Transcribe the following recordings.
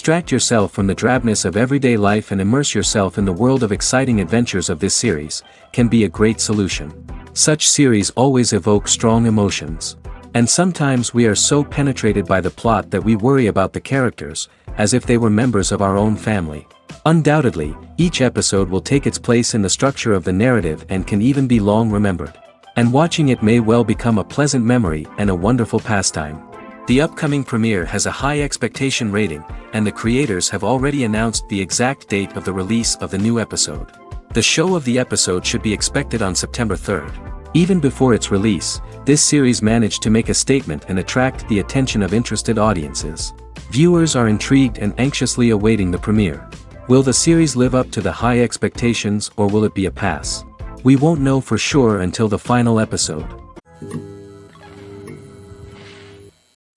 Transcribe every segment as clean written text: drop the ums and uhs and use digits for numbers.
Distract yourself from the drabness of everyday life and immerse yourself in the world of exciting adventures of this series, can be a great solution. Such series always evoke strong emotions. And sometimes we are so penetrated by the plot that we worry about the characters, as if they were members of our own family. Undoubtedly, each episode will take its place in the structure of the narrative and can even be long remembered. And watching it may well become a pleasant memory and a wonderful pastime. The upcoming premiere has a high expectation rating, and the creators have already announced the exact date of the release of the new episode. The show of the episode should be expected on September 3rd. Even before its release, this series managed to make a statement and attract the attention of interested audiences. Viewers are intrigued and anxiously awaiting the premiere. Will the series live up to the high expectations, or will it be a pass? We won't know for sure until the final episode.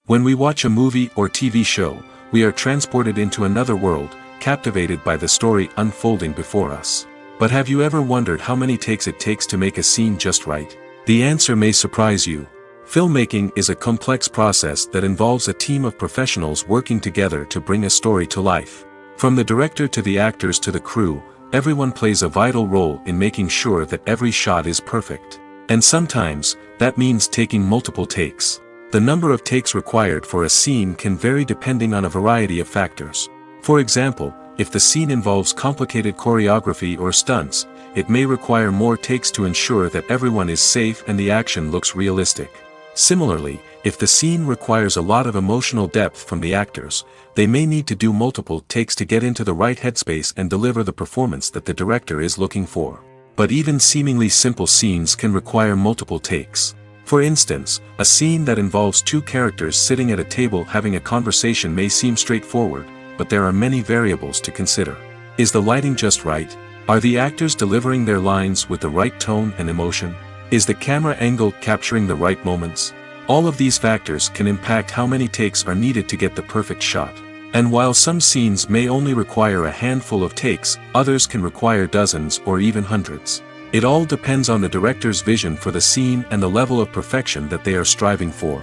When we watch a movie or TV show, we are transported into another world, captivated by the story unfolding before us. But have you ever wondered how many takes it takes to make a scene just right? The answer may surprise you. Filmmaking is a complex process that involves a team of professionals working together to bring a story to life. From the director to the actors to the crew, everyone plays a vital role in making sure that every shot is perfect. And sometimes, that means taking multiple takes. The number of takes required for a scene can vary depending on a variety of factors. For example, if the scene involves complicated choreography or stunts, it may require more takes to ensure that everyone is safe and the action looks realistic. Similarly, if the scene requires a lot of emotional depth from the actors, they may need to do multiple takes to get into the right headspace and deliver the performance that the director is looking for. But even seemingly simple scenes can require multiple takes. For instance, a scene that involves two characters sitting at a table having a conversation may seem straightforward, but there are many variables to consider. Is the lighting just right? Are the actors delivering their lines with the right tone and emotion? Is the camera angle capturing the right moments? All of these factors can impact how many takes are needed to get the perfect shot. And while some scenes may only require a handful of takes, others can require dozens or even hundreds. It all depends on the director's vision for the scene and the level of perfection that they are striving for.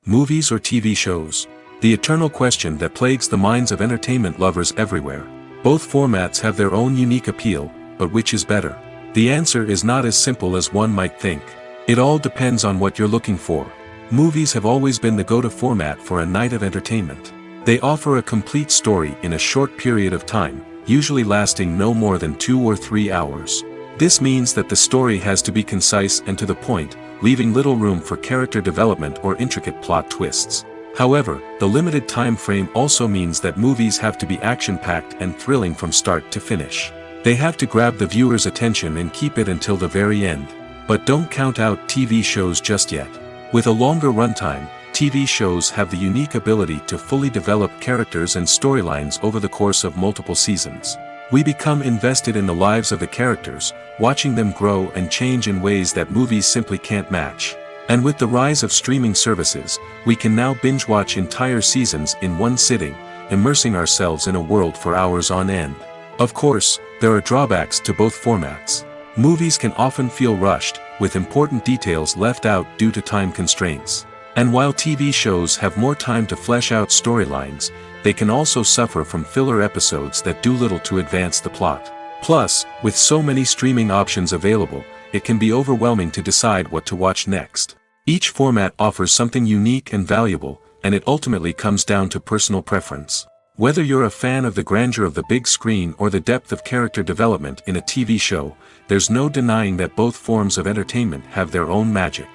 Movies or TV shows? The eternal question that plagues the minds of entertainment lovers everywhere. Both formats have their own unique appeal, but which is better? The answer is not as simple as one might think. It all depends on what you're looking for. Movies have always been the go-to format for a night of entertainment. They offer a complete story in a short period of time, usually lasting no more than 2 or 3 hours. This means that the story has to be concise and to the point, leaving little room for character development or intricate plot twists. However, the limited time frame also means that movies have to be action-packed and thrilling from start to finish. They have to grab the viewer's attention and keep it until the very end. But don't count out TV shows just yet. With a longer runtime, TV shows have the unique ability to fully develop characters and storylines over the course of multiple seasons. We become invested in the lives of the characters, watching them grow and change in ways that movies simply can't match. And with the rise of streaming services, we can now binge-watch entire seasons in one sitting, immersing ourselves in a world for hours on end. Of course, there are drawbacks to both formats. Movies can often feel rushed, with important details left out due to time constraints. And while TV shows have more time to flesh out storylines, they can also suffer from filler episodes that do little to advance the plot. Plus, with so many streaming options available, it can be overwhelming to decide what to watch next. Each format offers something unique and valuable, and it ultimately comes down to personal preference. Whether you're a fan of the grandeur of the big screen or the depth of character development in a TV show, there's no denying that both forms of entertainment have their own magic.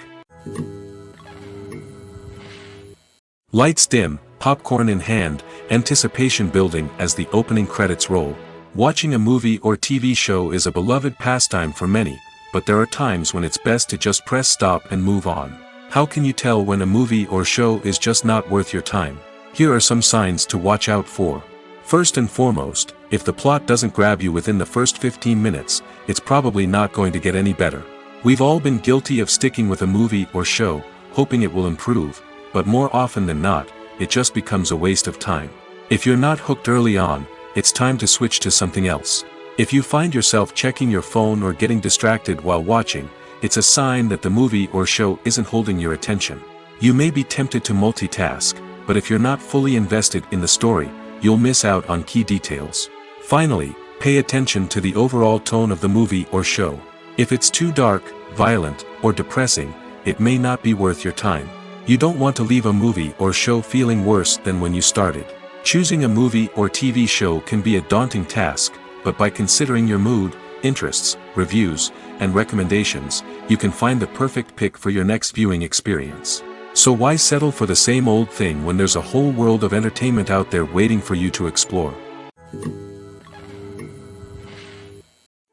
Lights dim, popcorn in hand, anticipation building as the opening credits roll. Watching a movie or TV show is a beloved pastime for many, but there are times when it's best to just press stop and move on. How can you tell when a movie or show is just not worth your time? Here are some signs to watch out for. First and foremost, if the plot doesn't grab you within the first 15 minutes, it's probably not going to get any better. We've all been guilty of sticking with a movie or show, hoping it will improve, but more often than not, it just becomes a waste of time. If you're not hooked early on, it's time to switch to something else. If you find yourself checking your phone or getting distracted while watching, it's a sign that the movie or show isn't holding your attention. You may be tempted to multitask, but if you're not fully invested in the story, you'll miss out on key details. Finally, pay attention to the overall tone of the movie or show. If it's too dark, violent, or depressing, it may not be worth your time. You don't want to leave a movie or show feeling worse than when you started. Choosing a movie or TV show can be a daunting task, but by considering your mood, interests, reviews, and recommendations, you can find the perfect pick for your next viewing experience. So why settle for the same old thing when there's a whole world of entertainment out there waiting for you to explore?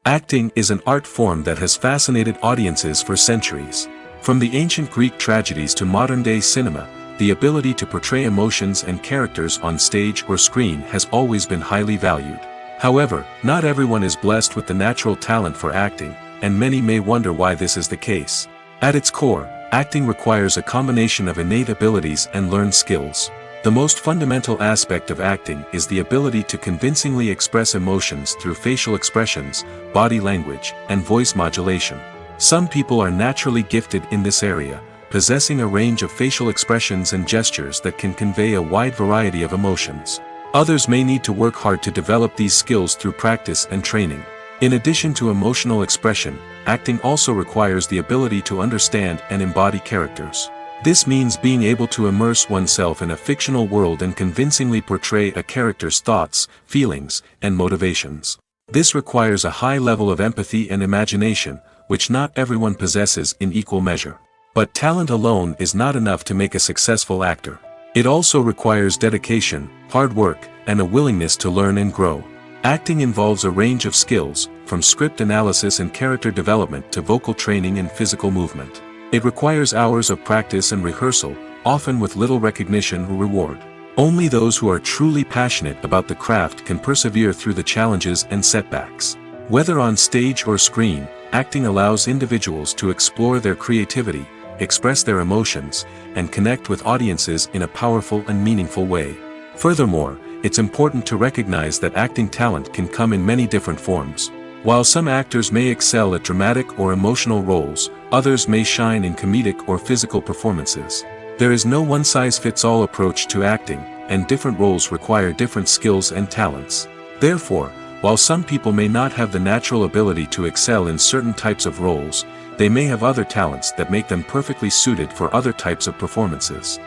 Acting is an art form that has fascinated audiences for centuries. From the ancient Greek tragedies to modern-day cinema, the ability to portray emotions and characters on stage or screen has always been highly valued. However, not everyone is blessed with the natural talent for acting, and many may wonder why this is the case. At its core, acting requires a combination of innate abilities and learned skills. The most fundamental aspect of acting is the ability to convincingly express emotions through facial expressions, body language, and voice modulation. Some people are naturally gifted in this area, possessing a range of facial expressions and gestures that can convey a wide variety of emotions. Others may need to work hard to develop these skills through practice and training. In addition to emotional expression, acting also requires the ability to understand and embody characters. This means being able to immerse oneself in a fictional world and convincingly portray a character's thoughts, feelings, and motivations. This requires a high level of empathy and imagination, which not everyone possesses in equal measure. But talent alone is not enough to make a successful actor. It also requires dedication, hard work, and a willingness to learn and grow. Acting involves a range of skills, from script analysis and character development to vocal training and physical movement. It requires hours of practice and rehearsal, often with little recognition or reward. Only those who are truly passionate about the craft can persevere through the challenges and setbacks. Whether on stage or screen, acting allows individuals to explore their creativity, express their emotions, and connect with audiences in a powerful and meaningful way. Furthermore, it's important to recognize that acting talent can come in many different forms. While some actors may excel at dramatic or emotional roles, others may shine in comedic or physical performances. There is no one-size-fits-all approach to acting, and different roles require different skills and talents. Therefore, while some people may not have the natural ability to excel in certain types of roles, they may have other talents that make them perfectly suited for other types of performances.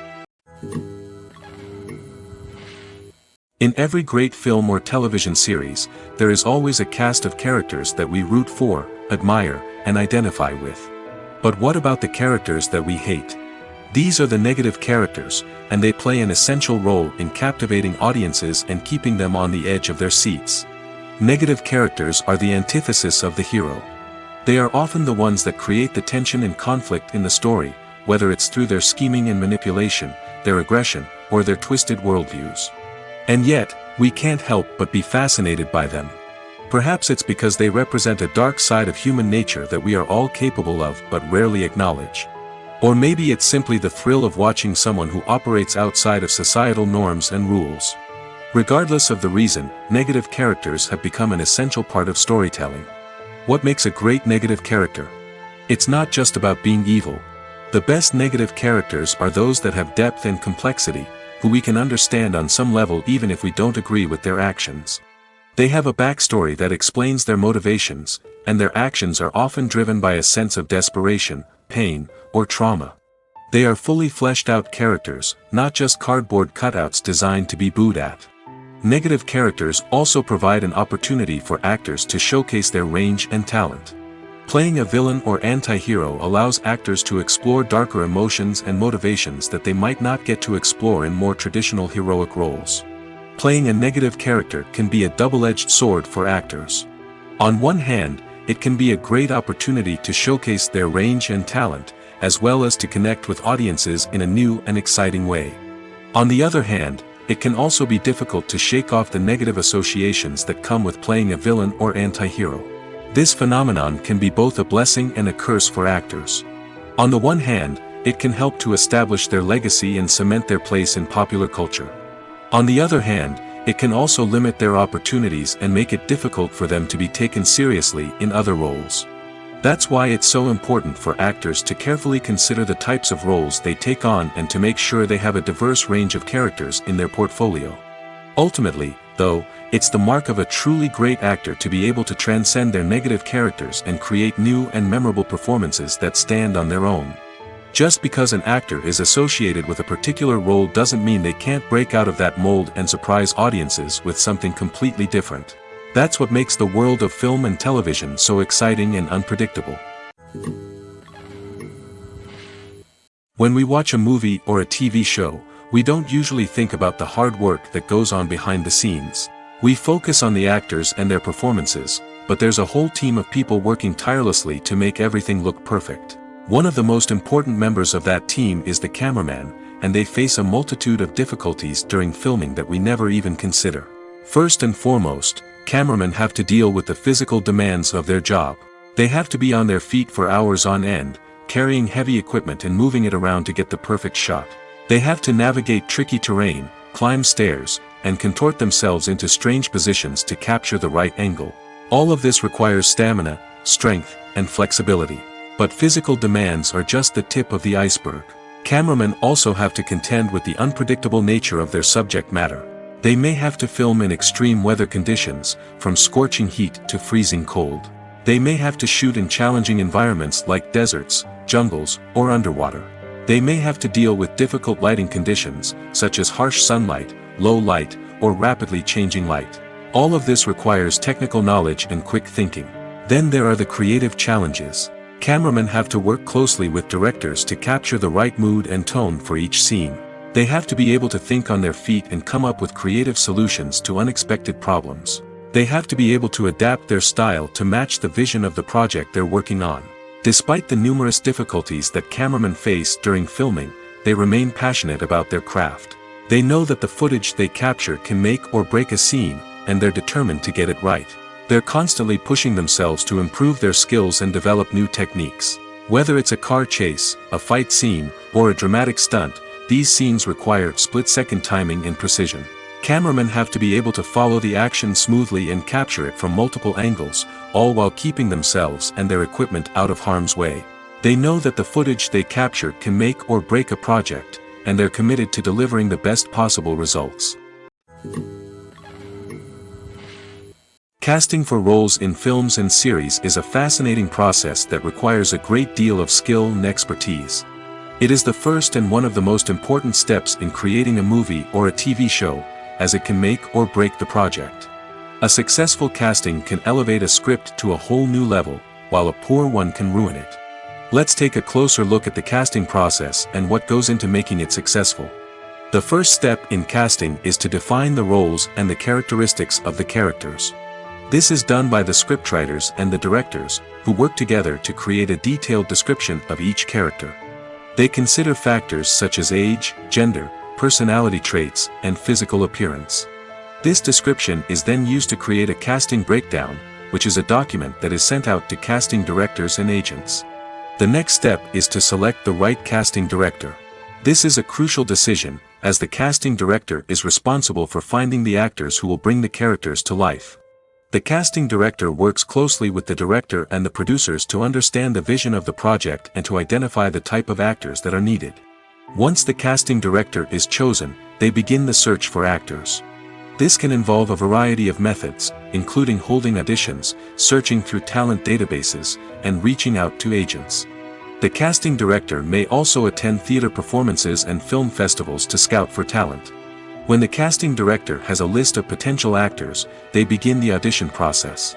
In every great film or television series, there is always a cast of characters that we root for, admire, and identify with. But what about the characters that we hate? These are the negative characters, and they play an essential role in captivating audiences and keeping them on the edge of their seats. Negative characters are the antithesis of the hero. They are often the ones that create the tension and conflict in the story, whether it's through their scheming and manipulation, their aggression, or their twisted worldviews. And yet, we can't help but be fascinated by them. Perhaps it's because they represent a dark side of human nature that we are all capable of but rarely acknowledge. Or maybe it's simply the thrill of watching someone who operates outside of societal norms and rules. Regardless of the reason, negative characters have become an essential part of storytelling. What makes a great negative character? It's not just about being evil. The best negative characters are those that have depth and complexity, who we can understand on some level even if we don't agree with their actions. They have a backstory that explains their motivations, and their actions are often driven by a sense of desperation, pain, or trauma. They are fully fleshed out characters, not just cardboard cutouts designed to be booed at. Negative characters also provide an opportunity for actors to showcase their range and talent. Playing a villain or anti-hero allows actors to explore darker emotions and motivations that they might not get to explore in more traditional heroic roles. Playing a negative character can be a double-edged sword for actors. On one hand, it can be a great opportunity to showcase their range and talent, as well as to connect with audiences in a new and exciting way. On the other hand, it can also be difficult to shake off the negative associations that come with playing a villain or anti-hero. This phenomenon can be both a blessing and a curse for actors. On the one hand, it can help to establish their legacy and cement their place in popular culture. On the other hand, it can also limit their opportunities and make it difficult for them to be taken seriously in other roles. That's why it's so important for actors to carefully consider the types of roles they take on and to make sure they have a diverse range of characters in their portfolio. Ultimately, though, it's the mark of a truly great actor to be able to transcend their negative characters and create new and memorable performances that stand on their own. Just because an actor is associated with a particular role doesn't mean they can't break out of that mold and surprise audiences with something completely different. That's what makes the world of film and television so exciting and unpredictable. When we watch a movie or a TV show, we don't usually think about the hard work that goes on behind the scenes. We focus on the actors and their performances, but there's a whole team of people working tirelessly to make everything look perfect. One of the most important members of that team is the cameraman, and they face a multitude of difficulties during filming that we never even consider. First and foremost, cameramen have to deal with the physical demands of their job. They have to be on their feet for hours on end, carrying heavy equipment and moving it around to get the perfect shot. They have to navigate tricky terrain, climb stairs, and contort themselves into strange positions to capture the right angle. All of this requires stamina, strength, and flexibility. But physical demands are just the tip of the iceberg. Cameramen also have to contend with the unpredictable nature of their subject matter. They may have to film in extreme weather conditions, from scorching heat to freezing cold. They may have to shoot in challenging environments like deserts, jungles, or underwater. They may have to deal with difficult lighting conditions, such as harsh sunlight, low light, or rapidly changing light. All of this requires technical knowledge and quick thinking. Then there are the creative challenges. Cameramen have to work closely with directors to capture the right mood and tone for each scene. They have to be able to think on their feet and come up with creative solutions to unexpected problems. They have to be able to adapt their style to match the vision of the project they're working on. Despite the numerous difficulties that cameramen face during filming, they remain passionate about their craft. They know that the footage they capture can make or break a scene, and they're determined to get it right. They're constantly pushing themselves to improve their skills and develop new techniques. Whether it's a car chase, a fight scene, or a dramatic stunt, these scenes require split-second timing and precision. Cameramen have to be able to follow the action smoothly and capture it from multiple angles, all while keeping themselves and their equipment out of harm's way. They know that the footage they capture can make or break a project, and they're committed to delivering the best possible results. Casting for roles in films and series is a fascinating process that requires a great deal of skill and expertise. It is the first and one of the most important steps in creating a movie or a TV show, as it can make or break the project. A successful casting can elevate a script to a whole new level, while a poor one can ruin it. Let's take a closer look at the casting process and what goes into making it successful. The first step in casting is to define the roles and the characteristics of the characters. This is done by the scriptwriters and the directors, who work together to create a detailed description of each character. They consider factors such as age, gender, personality traits, and physical appearance. This description is then used to create a casting breakdown, which is a document that is sent out to casting directors and agents. The next step is to select the right casting director. This is a crucial decision, as the casting director is responsible for finding the actors who will bring the characters to life. The casting director works closely with the director and the producers to understand the vision of the project and to identify the type of actors that are needed. Once the casting director is chosen, they begin the search for actors. This can involve a variety of methods, including holding auditions, searching through talent databases, and reaching out to agents. The casting director may also attend theater performances and film festivals to scout for talent. When the casting director has a list of potential actors, they begin the audition process.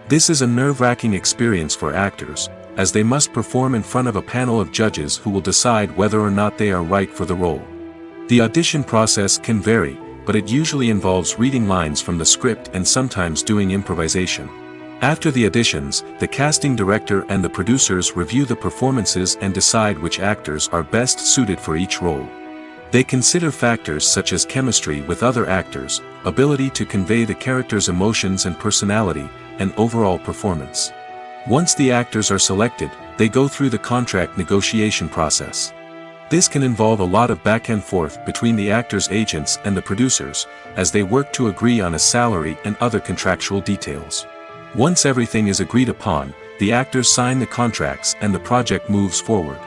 This is a nerve-wracking experience for actors, as they must perform in front of a panel of judges who will decide whether or not they are right for the role. The audition process can vary, but it usually involves reading lines from the script and sometimes doing improvisation. After the auditions, the casting director and the producers review the performances and decide which actors are best suited for each role. They consider factors such as chemistry with other actors, ability to convey the character's emotions and personality, and overall performance. Once the actors are selected, they go through the contract negotiation process. This can involve a lot of back and forth between the actors' agents and the producers, as they work to agree on a salary and other contractual details. Once everything is agreed upon, the actors sign the contracts and the project moves forward.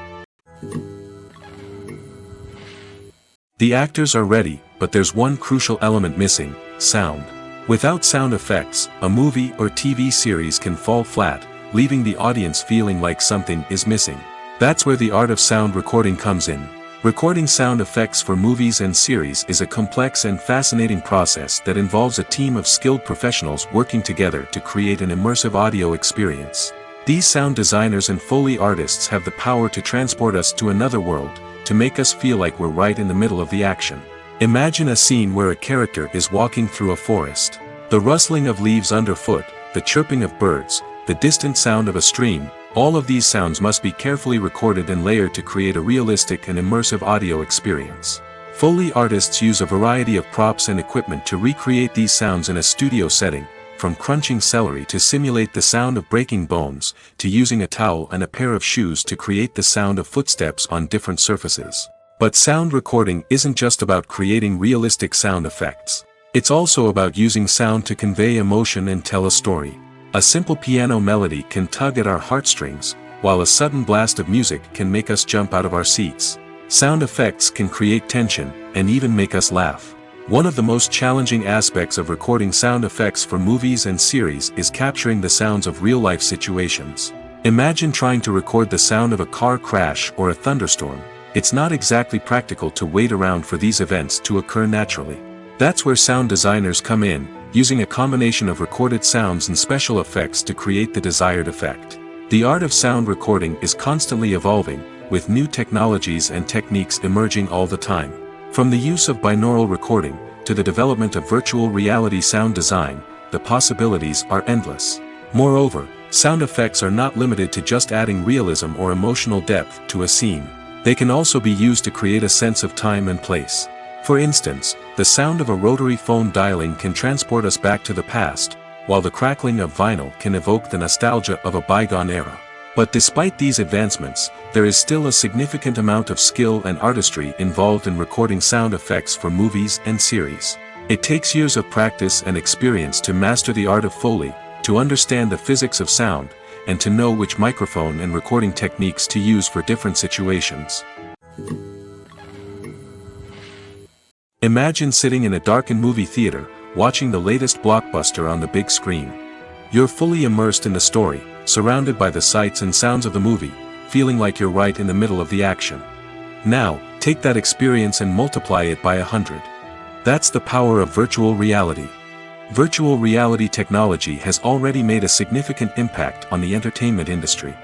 The actors are ready, but there's one crucial element missing: sound. Without sound effects, a movie or TV series can fall flat, leaving the audience feeling like something is missing. That's where the art of sound recording comes in. Recording sound effects for movies and series is a complex and fascinating process that involves a team of skilled professionals working together to create an immersive audio experience. These sound designers and Foley artists have the power to transport us to another world, to make us feel like we're right in the middle of the action. Imagine a scene where a character is walking through a forest. The rustling of leaves underfoot, the chirping of birds, the distant sound of a stream, all of these sounds must be carefully recorded and layered to create a realistic and immersive audio experience. Foley artists use a variety of props and equipment to recreate these sounds in a studio setting, from crunching celery to simulate the sound of breaking bones, to using a towel and a pair of shoes to create the sound of footsteps on different surfaces. But sound recording isn't just about creating realistic sound effects. It's also about using sound to convey emotion and tell a story. A simple piano melody can tug at our heartstrings, while a sudden blast of music can make us jump out of our seats. Sound effects can create tension, and even make us laugh. One of the most challenging aspects of recording sound effects for movies and series is capturing the sounds of real-life situations. Imagine trying to record the sound of a car crash or a thunderstorm. It's not exactly practical to wait around for these events to occur naturally. That's where sound designers come in, using a combination of recorded sounds and special effects to create the desired effect. The art of sound recording is constantly evolving, with new technologies and techniques emerging all the time. From the use of binaural recording, to the development of virtual reality sound design, the possibilities are endless. Moreover, sound effects are not limited to just adding realism or emotional depth to a scene. They can also be used to create a sense of time and place. For instance, the sound of a rotary phone dialing can transport us back to the past, while the crackling of vinyl can evoke the nostalgia of a bygone era. But despite these advancements, there is still a significant amount of skill and artistry involved in recording sound effects for movies and series. It takes years of practice and experience to master the art of Foley, to understand the physics of sound, and to know which microphone and recording techniques to use for different situations. Imagine sitting in a darkened movie theater, watching the latest blockbuster on the big screen. You're fully immersed in the story, surrounded by the sights and sounds of the movie, feeling like you're right in the middle of the action. Now, take that experience and multiply it by 100. That's the power of virtual reality. Virtual reality technology has already made a significant impact on the entertainment industry.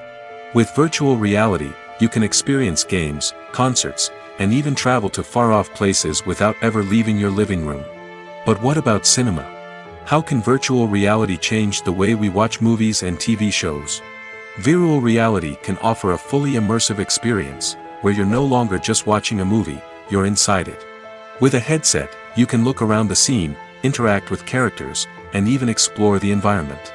With virtual reality, you can experience games, concerts, and even travel to far-off places without ever leaving your living room. But what about cinema? How can virtual reality change the way we watch movies and TV shows? Virtual reality can offer a fully immersive experience, where you're no longer just watching a movie, you're inside it. With a headset, you can look around the scene, interact with characters, and even explore the environment.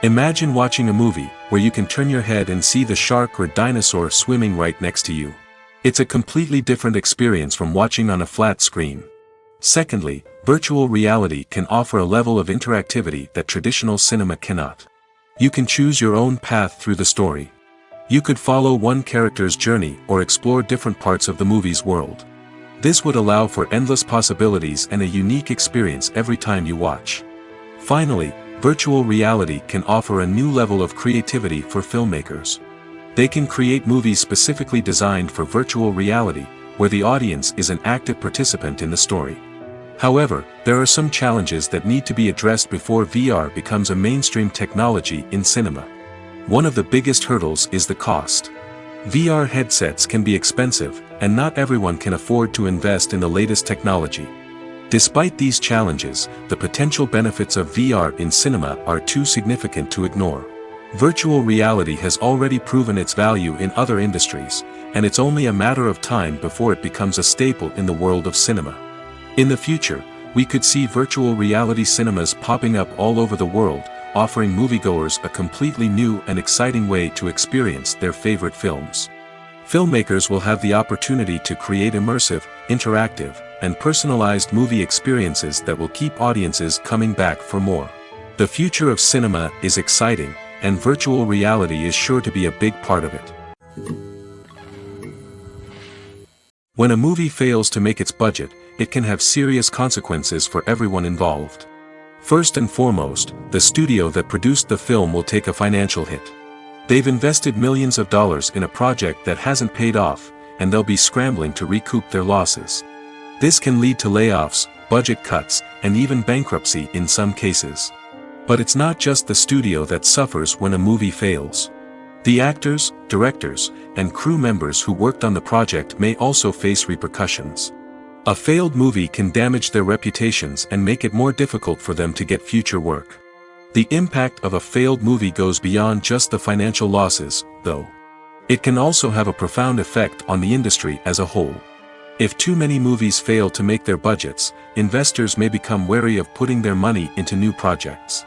Imagine watching a movie, where you can turn your head and see the shark or dinosaur swimming right next to you. It's a completely different experience from watching on a flat screen. Secondly, virtual reality can offer a level of interactivity that traditional cinema cannot. You can choose your own path through the story. You could follow one character's journey or explore different parts of the movie's world. This would allow for endless possibilities and a unique experience every time you watch. Finally, virtual reality can offer a new level of creativity for filmmakers. They can create movies specifically designed for virtual reality, where the audience is an active participant in the story. However, there are some challenges that need to be addressed before VR becomes a mainstream technology in cinema. One of the biggest hurdles is the cost. VR headsets can be expensive, and not everyone can afford to invest in the latest technology. Despite these challenges, the potential benefits of VR in cinema are too significant to ignore. Virtual reality has already proven its value in other industries, and it's only a matter of time before it becomes a staple in the world of cinema. In the future, we could see virtual reality cinemas popping up all over the world, offering moviegoers a completely new and exciting way to experience their favorite films. Filmmakers will have the opportunity to create immersive, interactive, and personalized movie experiences that will keep audiences coming back for more. The future of cinema is exciting, and virtual reality is sure to be a big part of it. When a movie fails to make its budget, it can have serious consequences for everyone involved. First and foremost, the studio that produced the film will take a financial hit. They've invested millions of dollars in a project that hasn't paid off, and they'll be scrambling to recoup their losses. This can lead to layoffs, budget cuts, and even bankruptcy in some cases. But it's not just the studio that suffers when a movie fails. The actors, directors, and crew members who worked on the project may also face repercussions. A failed movie can damage their reputations and make it more difficult for them to get future work. The impact of a failed movie goes beyond just the financial losses, though. It can also have a profound effect on the industry as a whole. If too many movies fail to make their budgets, investors may become wary of putting their money into new projects.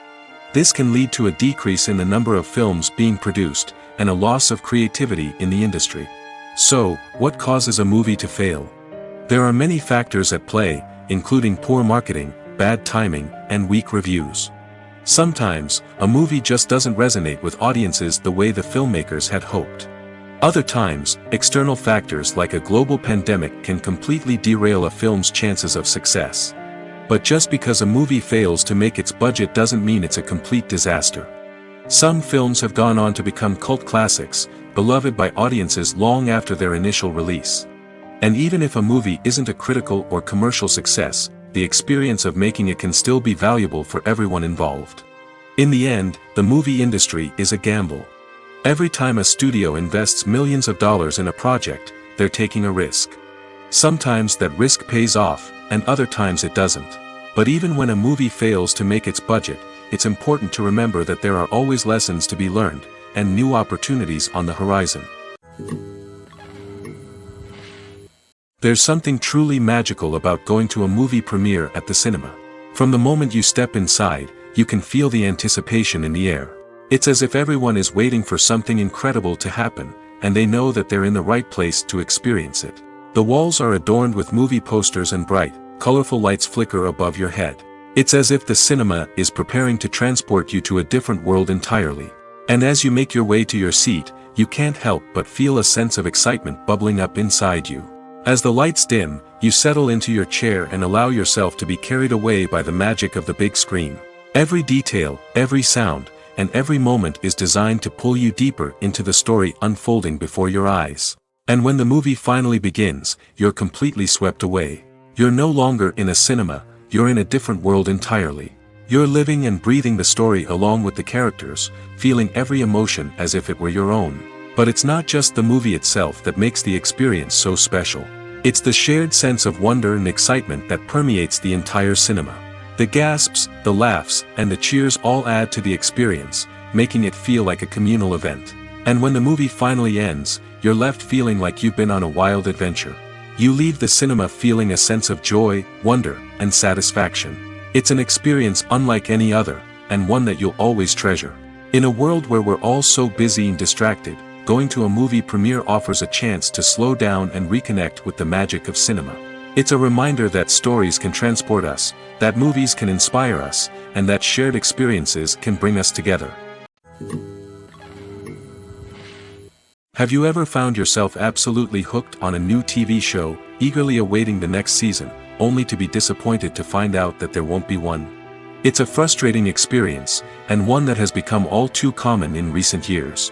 This can lead to a decrease in the number of films being produced, and a loss of creativity in the industry. So, what causes a movie to fail? There are many factors at play, including poor marketing, bad timing, and weak reviews. Sometimes, a movie just doesn't resonate with audiences the way the filmmakers had hoped. Other times, external factors like a global pandemic can completely derail a film's chances of success. But just because a movie fails to make its budget doesn't mean it's a complete disaster. Some films have gone on to become cult classics, beloved by audiences long after their initial release. And even if a movie isn't a critical or commercial success, the experience of making it can still be valuable for everyone involved. In the end, the movie industry is a gamble. Every time a studio invests millions of dollars in a project, they're taking a risk. Sometimes that risk pays off, and other times it doesn't. But even when a movie fails to make its budget, it's important to remember that there are always lessons to be learned, and new opportunities on the horizon. There's something truly magical about going to a movie premiere at the cinema. From the moment you step inside, you can feel the anticipation in the air. It's as if everyone is waiting for something incredible to happen, and they know that they're in the right place to experience it. The walls are adorned with movie posters and bright, colorful lights flicker above your head. It's as if the cinema is preparing to transport you to a different world entirely. And as you make your way to your seat, you can't help but feel a sense of excitement bubbling up inside you. As the lights dim, you settle into your chair and allow yourself to be carried away by the magic of the big screen. Every detail, every sound, and every moment is designed to pull you deeper into the story unfolding before your eyes. And when the movie finally begins, you're completely swept away. You're no longer in a cinema, you're in a different world entirely. You're living and breathing the story along with the characters, feeling every emotion as if it were your own. But it's not just the movie itself that makes the experience so special. It's the shared sense of wonder and excitement that permeates the entire cinema. The gasps, the laughs, and the cheers all add to the experience, making it feel like a communal event. And when the movie finally ends, you're left feeling like you've been on a wild adventure. You leave the cinema feeling a sense of joy, wonder, and satisfaction. It's an experience unlike any other, and one that you'll always treasure. In a world where we're all so busy and distracted, going to a movie premiere offers a chance to slow down and reconnect with the magic of cinema. It's a reminder that stories can transport us, that movies can inspire us, and that shared experiences can bring us together. Have you ever found yourself absolutely hooked on a new TV show, eagerly awaiting the next season, only to be disappointed to find out that there won't be one? It's a frustrating experience, and one that has become all too common in recent years.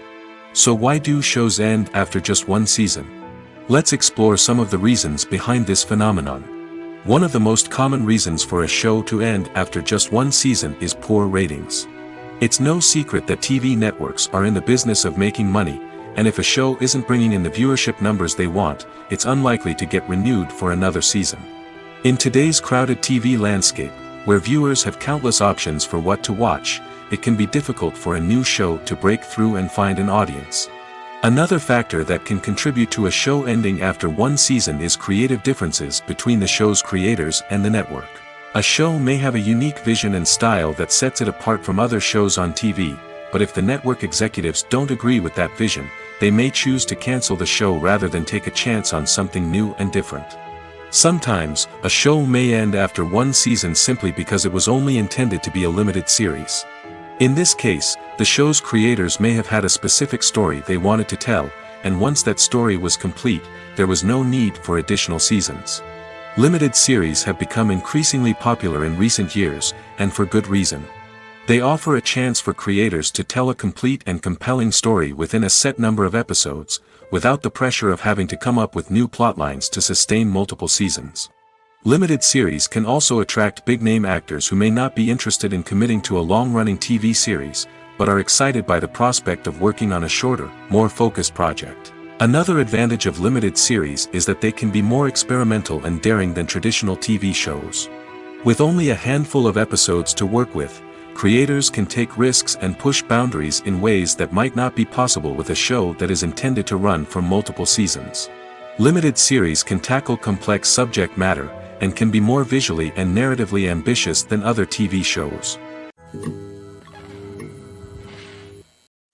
So why do shows end after just one season? Let's explore some of the reasons behind this phenomenon. One of the most common reasons for a show to end after just one season is poor ratings. It's no secret that TV networks are in the business of making money, and if a show isn't bringing in the viewership numbers they want, it's unlikely to get renewed for another season. In today's crowded TV landscape, where viewers have countless options for what to watch, it can be difficult for a new show to break through and find an audience. Another factor that can contribute to a show ending after one season is creative differences between the show's creators and the network. A show may have a unique vision and style that sets it apart from other shows on TV, but if the network executives don't agree with that vision, they may choose to cancel the show rather than take a chance on something new and different. Sometimes, a show may end after one season simply because it was only intended to be a limited series. In this case, the show's creators may have had a specific story they wanted to tell, and once that story was complete, there was no need for additional seasons. Limited series have become increasingly popular in recent years, and for good reason. They offer a chance for creators to tell a complete and compelling story within a set number of episodes, without the pressure of having to come up with new plotlines to sustain multiple seasons. Limited series can also attract big-name actors who may not be interested in committing to a long-running TV series, but are excited by the prospect of working on a shorter, more focused project. Another advantage of limited series is that they can be more experimental and daring than traditional TV shows. With only a handful of episodes to work with, creators can take risks and push boundaries in ways that might not be possible with a show that is intended to run for multiple seasons. Limited series can tackle complex subject matter, and can be more visually and narratively ambitious than other TV shows.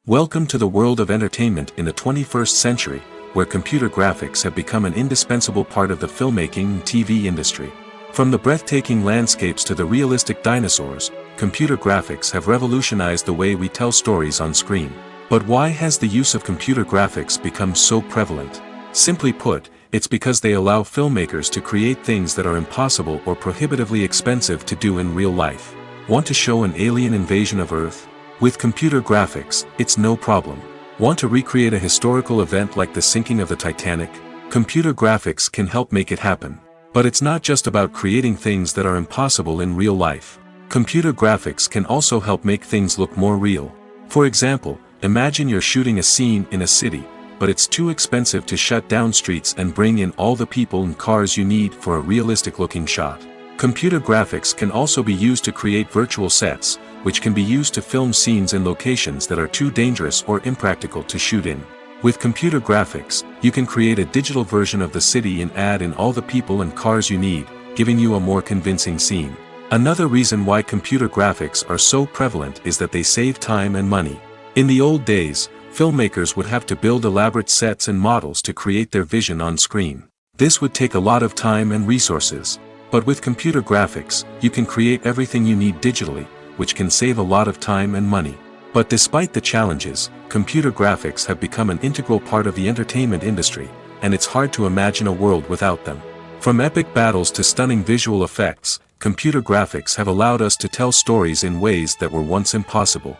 Welcome to the world of entertainment in the 21st century, where computer graphics have become an indispensable part of the filmmaking and TV industry. From the breathtaking landscapes to the realistic dinosaurs, computer graphics have revolutionized the way we tell stories on screen. But why has the use of computer graphics become so prevalent? Simply put, it's because they allow filmmakers to create things that are impossible or prohibitively expensive to do in real life. Want to show an alien invasion of Earth? With computer graphics, it's no problem. Want to recreate a historical event like the sinking of the Titanic? Computer graphics can help make it happen. But it's not just about creating things that are impossible in real life. Computer graphics can also help make things look more real. For example, imagine you're shooting a scene in a city, but it's too expensive to shut down streets and bring in all the people and cars you need for a realistic-looking shot. Computer graphics can also be used to create virtual sets, which can be used to film scenes in locations that are too dangerous or impractical to shoot in. With computer graphics, you can create a digital version of the city and add in all the people and cars you need, giving you a more convincing scene. Another reason why computer graphics are so prevalent is that they save time and money. In the old days, filmmakers would have to build elaborate sets and models to create their vision on screen. This would take a lot of time and resources. But with computer graphics, you can create everything you need digitally, which can save a lot of time and money. But despite the challenges, computer graphics have become an integral part of the entertainment industry, and it's hard to imagine a world without them. From epic battles to stunning visual effects, computer graphics have allowed us to tell stories in ways that were once impossible.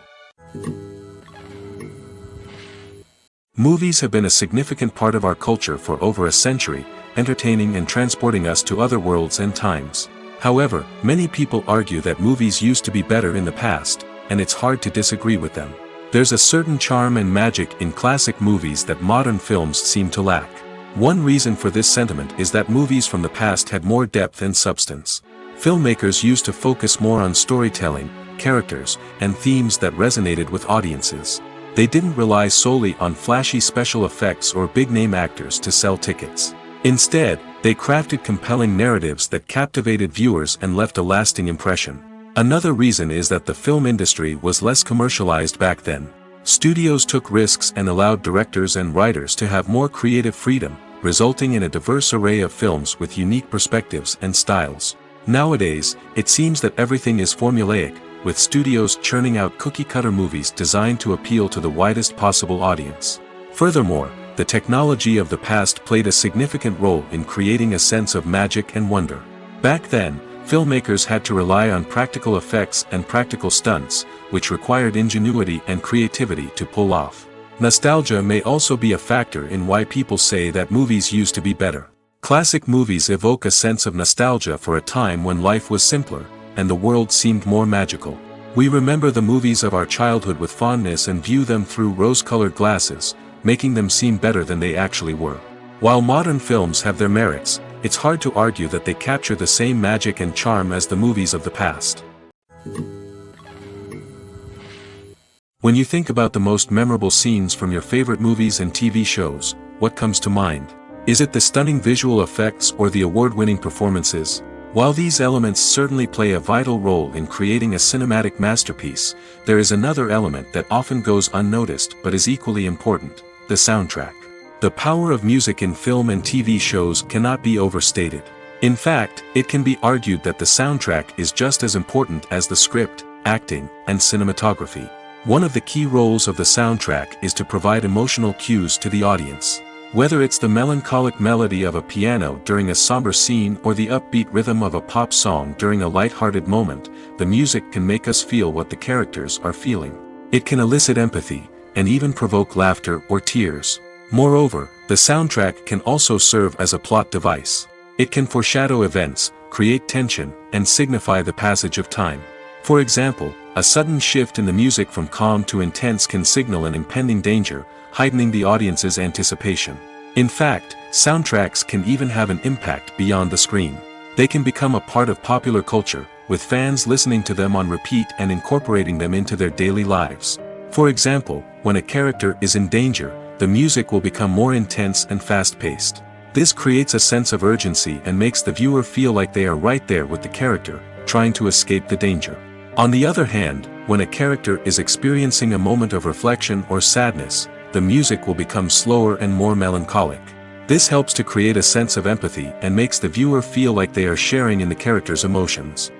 Movies have been a significant part of our culture for over a century, entertaining and transporting us to other worlds and times. However, many people argue that movies used to be better in the past, and it's hard to disagree with them. There's a certain charm and magic in classic movies that modern films seem to lack. One reason for this sentiment is that movies from the past had more depth and substance. Filmmakers used to focus more on storytelling, characters, and themes that resonated with audiences. They didn't rely solely on flashy special effects or big-name actors to sell tickets. Instead, they crafted compelling narratives that captivated viewers and left a lasting impression. Another reason is that the film industry was less commercialized back then. Studios took risks and allowed directors and writers to have more creative freedom, resulting in a diverse array of films with unique perspectives and styles. Nowadays, it seems that everything is formulaic, with studios churning out cookie-cutter movies designed to appeal to the widest possible audience. Furthermore, the technology of the past played a significant role in creating a sense of magic and wonder. Back then, filmmakers had to rely on practical effects and practical stunts, which required ingenuity and creativity to pull off. Nostalgia may also be a factor in why people say that movies used to be better. Classic movies evoke a sense of nostalgia for a time when life was simpler, and the world seemed more magical. We remember the movies of our childhood with fondness and view them through rose-colored glasses, making them seem better than they actually were. While modern films have their merits, it's hard to argue that they capture the same magic and charm as the movies of the past. When you think about the most memorable scenes from your favorite movies and TV shows, what comes to mind? Is it the stunning visual effects or the award-winning performances? While these elements certainly play a vital role in creating a cinematic masterpiece, there is another element that often goes unnoticed but is equally important: the soundtrack. The power of music in film and TV shows cannot be overstated. In fact, it can be argued that the soundtrack is just as important as the script, acting, and cinematography. One of the key roles of the soundtrack is to provide emotional cues to the audience. Whether it's the melancholic melody of a piano during a somber scene or the upbeat rhythm of a pop song during a light-hearted moment, the music can make us feel what the characters are feeling. It can elicit empathy, and even provoke laughter or tears. Moreover, the soundtrack can also serve as a plot device. It can foreshadow events, create tension, and signify the passage of time. For example, a sudden shift in the music from calm to intense can signal an impending danger, heightening the audience's anticipation. In fact, soundtracks can even have an impact beyond the screen. They can become a part of popular culture, with fans listening to them on repeat and incorporating them into their daily lives. For example, when a character is in danger, the music will become more intense and fast-paced. This creates a sense of urgency and makes the viewer feel like they are right there with the character, trying to escape the danger. On the other hand, when a character is experiencing a moment of reflection or sadness, the music will become slower and more melancholic. This helps to create a sense of empathy and makes the viewer feel like they are sharing in the character's emotions.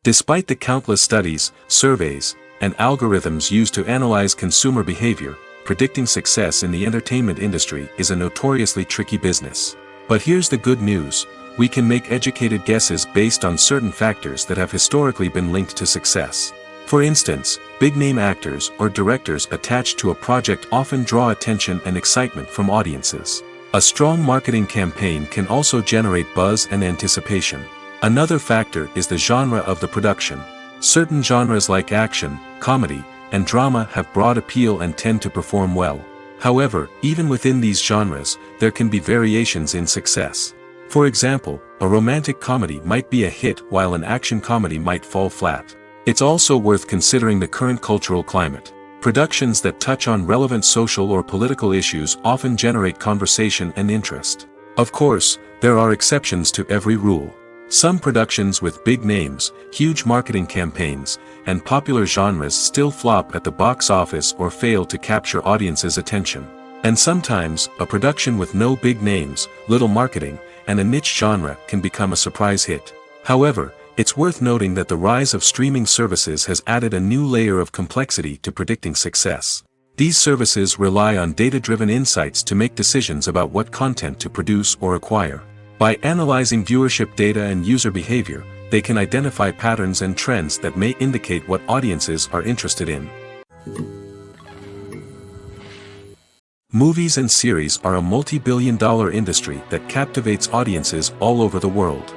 Despite the countless studies, surveys, and algorithms used to analyze consumer behavior, predicting success in the entertainment industry is a notoriously tricky business. But here's the good news: we can make educated guesses based on certain factors that have historically been linked to success. For instance, big-name actors or directors attached to a project often draw attention and excitement from audiences. A strong marketing campaign can also generate buzz and anticipation. Another factor is the genre of the production. Certain genres like action, comedy, and drama have broad appeal and tend to perform well. However, even within these genres, there can be variations in success. For example, a romantic comedy might be a hit while an action comedy might fall flat. It's also worth considering the current cultural climate. Productions that touch on relevant social or political issues often generate conversation and interest. Of course, there are exceptions to every rule. Some productions with big names, huge marketing campaigns, and popular genres still flop at the box office or fail to capture audiences' attention. And sometimes, a production with no big names, little marketing, and a niche genre can become a surprise hit. However, it's worth noting that the rise of streaming services has added a new layer of complexity to predicting success. These services rely on data-driven insights to make decisions about what content to produce or acquire. By analyzing viewership data and user behavior, they can identify patterns and trends that may indicate what audiences are interested in. Movies and series are a multi-billion-dollar industry that captivates audiences all over the world.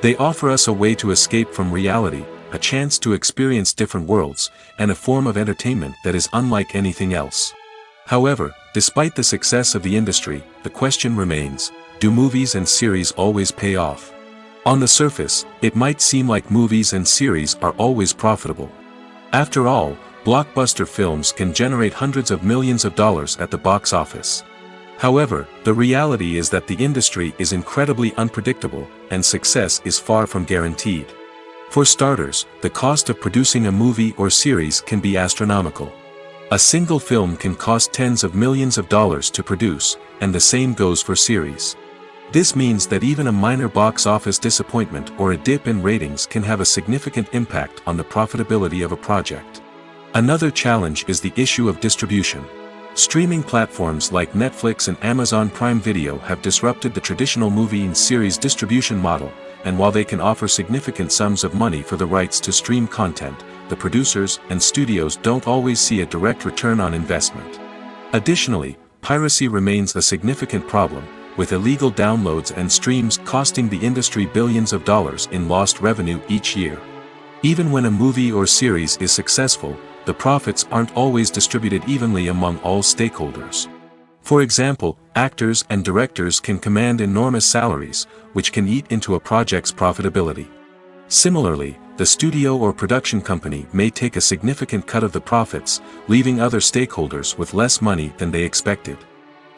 They offer us a way to escape from reality, a chance to experience different worlds, and a form of entertainment that is unlike anything else. However, despite the success of the industry, the question remains: do movies and series always pay off? On the surface, it might seem like movies and series are always profitable. After all, blockbuster films can generate hundreds of millions of dollars at the box office. However, the reality is that the industry is incredibly unpredictable, and success is far from guaranteed. For starters, the cost of producing a movie or series can be astronomical. A single film can cost tens of millions of dollars to produce, and the same goes for series. This means that even a minor box office disappointment or a dip in ratings can have a significant impact on the profitability of a project. Another challenge is the issue of distribution. Streaming platforms like Netflix and Amazon Prime Video have disrupted the traditional movie and series distribution model, and while they can offer significant sums of money for the rights to stream content, the producers and studios don't always see a direct return on investment. Additionally, piracy remains a significant problem, with illegal downloads and streams costing the industry billions of dollars in lost revenue each year. Even when a movie or series is successful, the profits aren't always distributed evenly among all stakeholders. For example, actors and directors can command enormous salaries, which can eat into a project's profitability. Similarly, the studio or production company may take a significant cut of the profits, leaving other stakeholders with less money than they expected.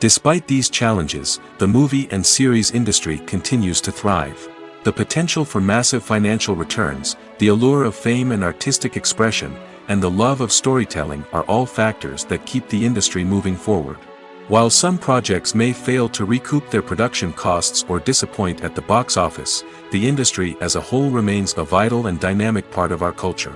Despite these challenges, the movie and series industry continues to thrive. The potential for massive financial returns, the allure of fame and artistic expression, and the love of storytelling are all factors that keep the industry moving forward. While some projects may fail to recoup their production costs or disappoint at the box office, the industry as a whole remains a vital and dynamic part of our culture.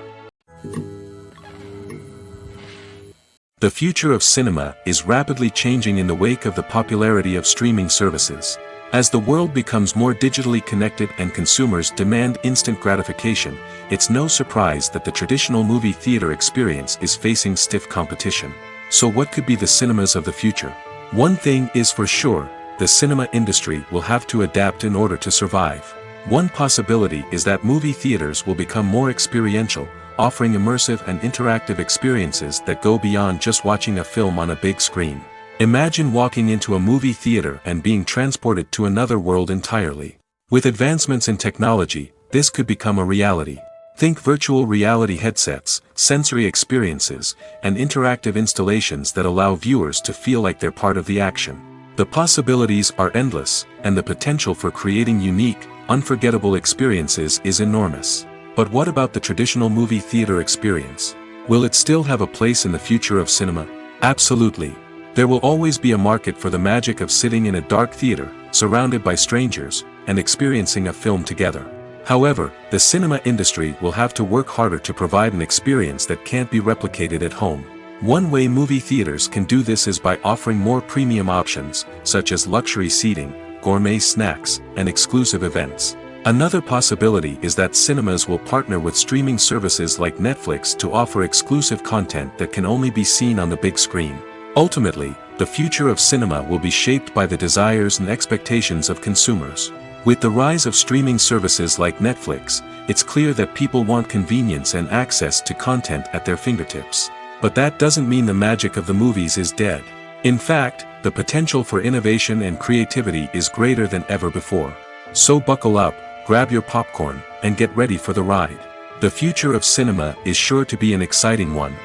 The future of cinema is rapidly changing in the wake of the popularity of streaming services. As the world becomes more digitally connected and consumers demand instant gratification, it's no surprise that the traditional movie theater experience is facing stiff competition. So what could be the cinemas of the future? One thing is for sure, the cinema industry will have to adapt in order to survive. One possibility is that movie theaters will become more experiential, offering immersive and interactive experiences that go beyond just watching a film on a big screen. Imagine walking into a movie theater and being transported to another world entirely. With advancements in technology, this could become a reality. Think virtual reality headsets, sensory experiences, and interactive installations that allow viewers to feel like they're part of the action. The possibilities are endless, and the potential for creating unique, unforgettable experiences is enormous. But what about the traditional movie theater experience? Will it still have a place in the future of cinema? Absolutely. There will always be a market for the magic of sitting in a dark theater, surrounded by strangers, and experiencing a film together. However, the cinema industry will have to work harder to provide an experience that can't be replicated at home. One way movie theaters can do this is by offering more premium options, such as luxury seating, gourmet snacks, and exclusive events. Another possibility is that cinemas will partner with streaming services like Netflix to offer exclusive content that can only be seen on the big screen. Ultimately, the future of cinema will be shaped by the desires and expectations of consumers. With the rise of streaming services like Netflix, it's clear that people want convenience and access to content at their fingertips. But that doesn't mean the magic of the movies is dead. In fact, the potential for innovation and creativity is greater than ever before. So buckle up, grab your popcorn, and get ready for the ride. The future of cinema is sure to be an exciting one.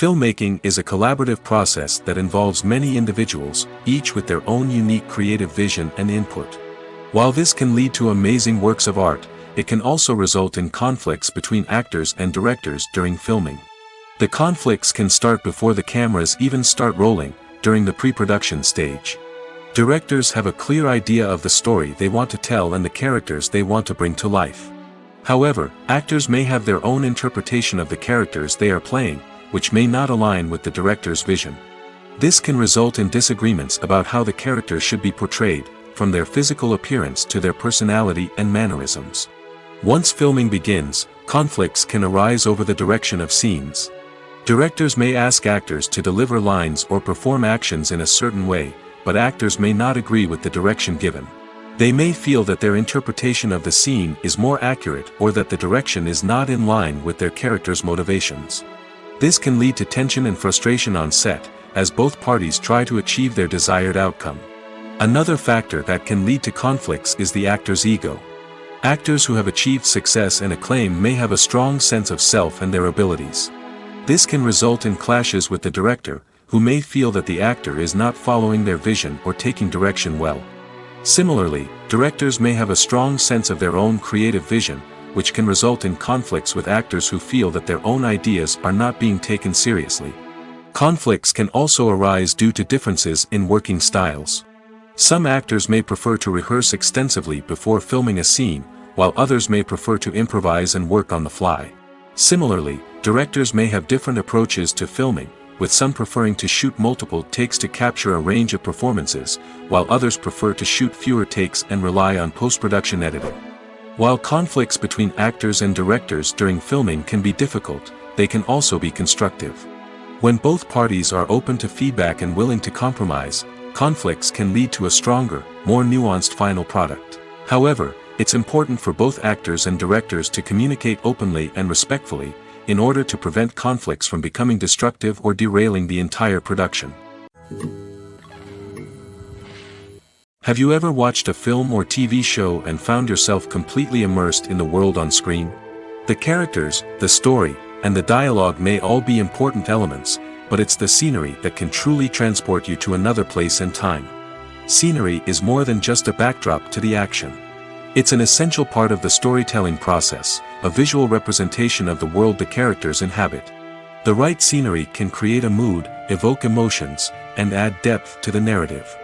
Filmmaking is a collaborative process that involves many individuals, each with their own unique creative vision and input. While this can lead to amazing works of art, it can also result in conflicts between actors and directors during filming. The conflicts can start before the cameras even start rolling, during the pre-production stage. Directors have a clear idea of the story they want to tell and the characters they want to bring to life. However, actors may have their own interpretation of the characters they are playing, which may not align with the director's vision. This can result in disagreements about how the characters should be portrayed, from their physical appearance to their personality and mannerisms. Once filming begins, conflicts can arise over the direction of scenes. Directors may ask actors to deliver lines or perform actions in a certain way, but actors may not agree with the direction given. They may feel that their interpretation of the scene is more accurate or that the direction is not in line with their character's motivations. This can lead to tension and frustration on set, as both parties try to achieve their desired outcome. Another factor that can lead to conflicts is the actor's ego. Actors who have achieved success and acclaim may have a strong sense of self and their abilities. This can result in clashes with the director, who may feel that the actor is not following their vision or taking direction well. Similarly, directors may have a strong sense of their own creative vision, which can result in conflicts with actors who feel that their own ideas are not being taken seriously. Conflicts can also arise due to differences in working styles. Some actors may prefer to rehearse extensively before filming a scene, while others may prefer to improvise and work on the fly. Similarly, directors may have different approaches to filming, with some preferring to shoot multiple takes to capture a range of performances, while others prefer to shoot fewer takes and rely on post-production editing. While conflicts between actors and directors during filming can be difficult, they can also be constructive. When both parties are open to feedback and willing to compromise, conflicts can lead to a stronger, more nuanced final product. However, it's important for both actors and directors to communicate openly and respectfully, in order to prevent conflicts from becoming destructive or derailing the entire production. Have you ever watched a film or TV show and found yourself completely immersed in the world on screen? The characters, the story, and the dialogue may all be important elements, but it's the scenery that can truly transport you to another place and time. Scenery is more than just a backdrop to the action. It's an essential part of the storytelling process, a visual representation of the world the characters inhabit. The right scenery can create a mood, evoke emotions, and add depth to the narrative.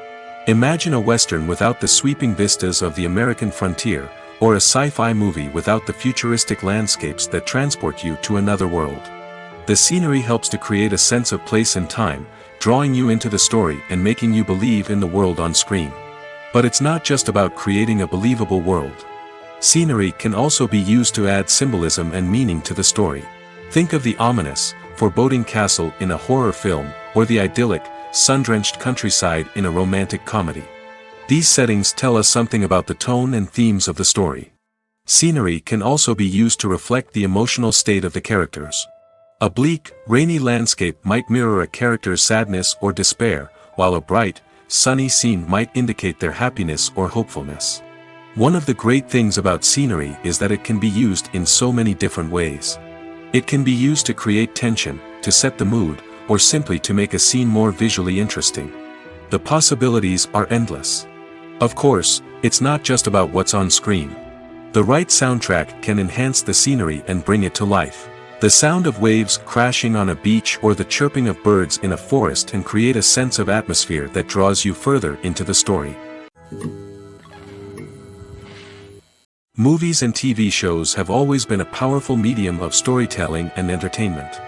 Imagine a western without the sweeping vistas of the American frontier, or a sci-fi movie without the futuristic landscapes that transport you to another world. The scenery helps to create a sense of place and time, drawing you into the story and making you believe in the world on screen. But it's not just about creating a believable world. Scenery can also be used to add symbolism and meaning to the story. Think of the ominous, foreboding castle in a horror film, or the idyllic, sun-drenched countryside in a romantic comedy. These settings tell us something about the tone and themes of the story. Scenery can also be used to reflect the emotional state of the characters. A bleak, rainy landscape might mirror a character's sadness or despair, while a bright, sunny scene might indicate their happiness or hopefulness. One of the great things about scenery is that it can be used in so many different ways. It can be used to create tension, to set the mood, or simply to make a scene more visually interesting. The possibilities are endless. Of course, it's not just about what's on screen. The right soundtrack can enhance the scenery and bring it to life. The sound of waves crashing on a beach or the chirping of birds in a forest can create a sense of atmosphere that draws you further into the story. Movies and TV shows have always been a powerful medium of storytelling and entertainment.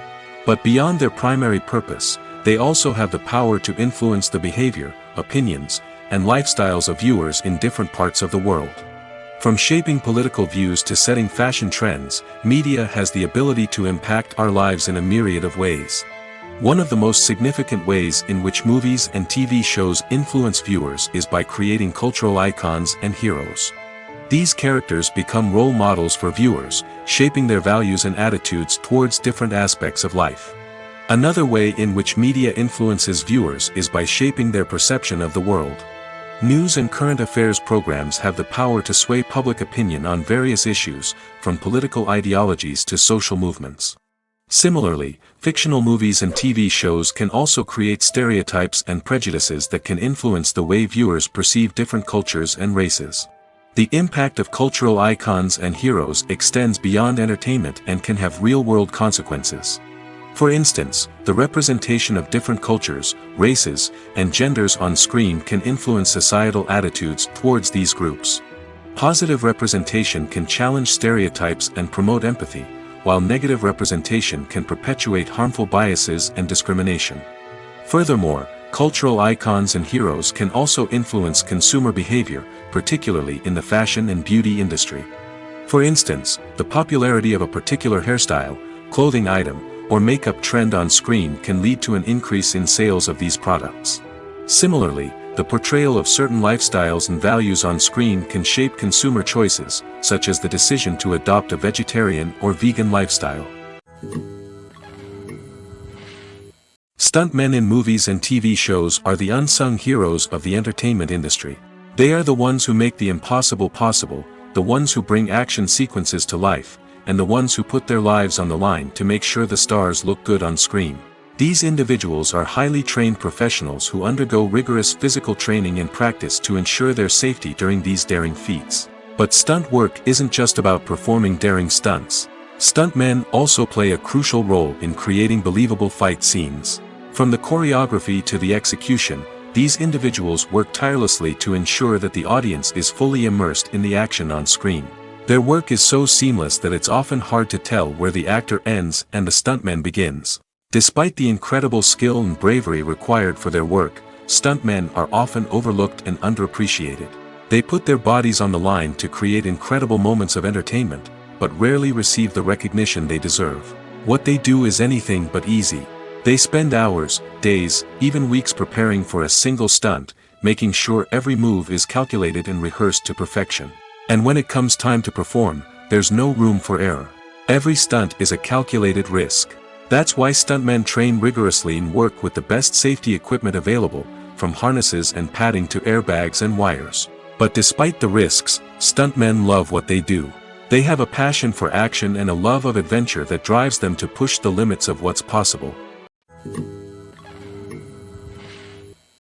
But beyond their primary purpose, they also have the power to influence the behavior, opinions, and lifestyles of viewers in different parts of the world. From shaping political views to setting fashion trends, media has the ability to impact our lives in a myriad of ways. One of the most significant ways in which movies and TV shows influence viewers is by creating cultural icons and heroes. These characters become role models for viewers, shaping their values and attitudes towards different aspects of life. Another way in which media influences viewers is by shaping their perception of the world. News and current affairs programs have the power to sway public opinion on various issues, from political ideologies to social movements. Similarly, fictional movies and TV shows can also create stereotypes and prejudices that can influence the way viewers perceive different cultures and races. The impact of cultural icons and heroes extends beyond entertainment and can have real-world consequences. For instance, the representation of different cultures, races, and genders on screen can influence societal attitudes towards these groups. Positive representation can challenge stereotypes and promote empathy, while negative representation can perpetuate harmful biases and discrimination. Furthermore, cultural icons and heroes can also influence consumer behavior, particularly in the fashion and beauty industry. For instance, the popularity of a particular hairstyle, clothing item, or makeup trend on screen can lead to an increase in sales of these products. Similarly, the portrayal of certain lifestyles and values on screen can shape consumer choices, such as the decision to adopt a vegetarian or vegan lifestyle. Stuntmen in movies and TV shows are the unsung heroes of the entertainment industry. They are the ones who make the impossible possible, the ones who bring action sequences to life, and the ones who put their lives on the line to make sure the stars look good on screen. These individuals are highly trained professionals who undergo rigorous physical training and practice to ensure their safety during these daring feats. But stunt work isn't just about performing daring stunts. Stuntmen also play a crucial role in creating believable fight scenes. From the choreography to the execution, these individuals work tirelessly to ensure that the audience is fully immersed in the action on screen. Their work is so seamless that it's often hard to tell where the actor ends and the stuntman begins. Despite the incredible skill and bravery required for their work, stuntmen are often overlooked and underappreciated. They put their bodies on the line to create incredible moments of entertainment, but rarely receive the recognition they deserve. What they do is anything but easy. They spend hours, days, even weeks preparing for a single stunt, making sure every move is calculated and rehearsed to perfection. And when it comes time to perform, there's no room for error. Every stunt is a calculated risk. That's why stuntmen train rigorously and work with the best safety equipment available, from harnesses and padding to airbags and wires. But despite the risks, stuntmen love what they do. They have a passion for action and a love of adventure that drives them to push the limits of what's possible.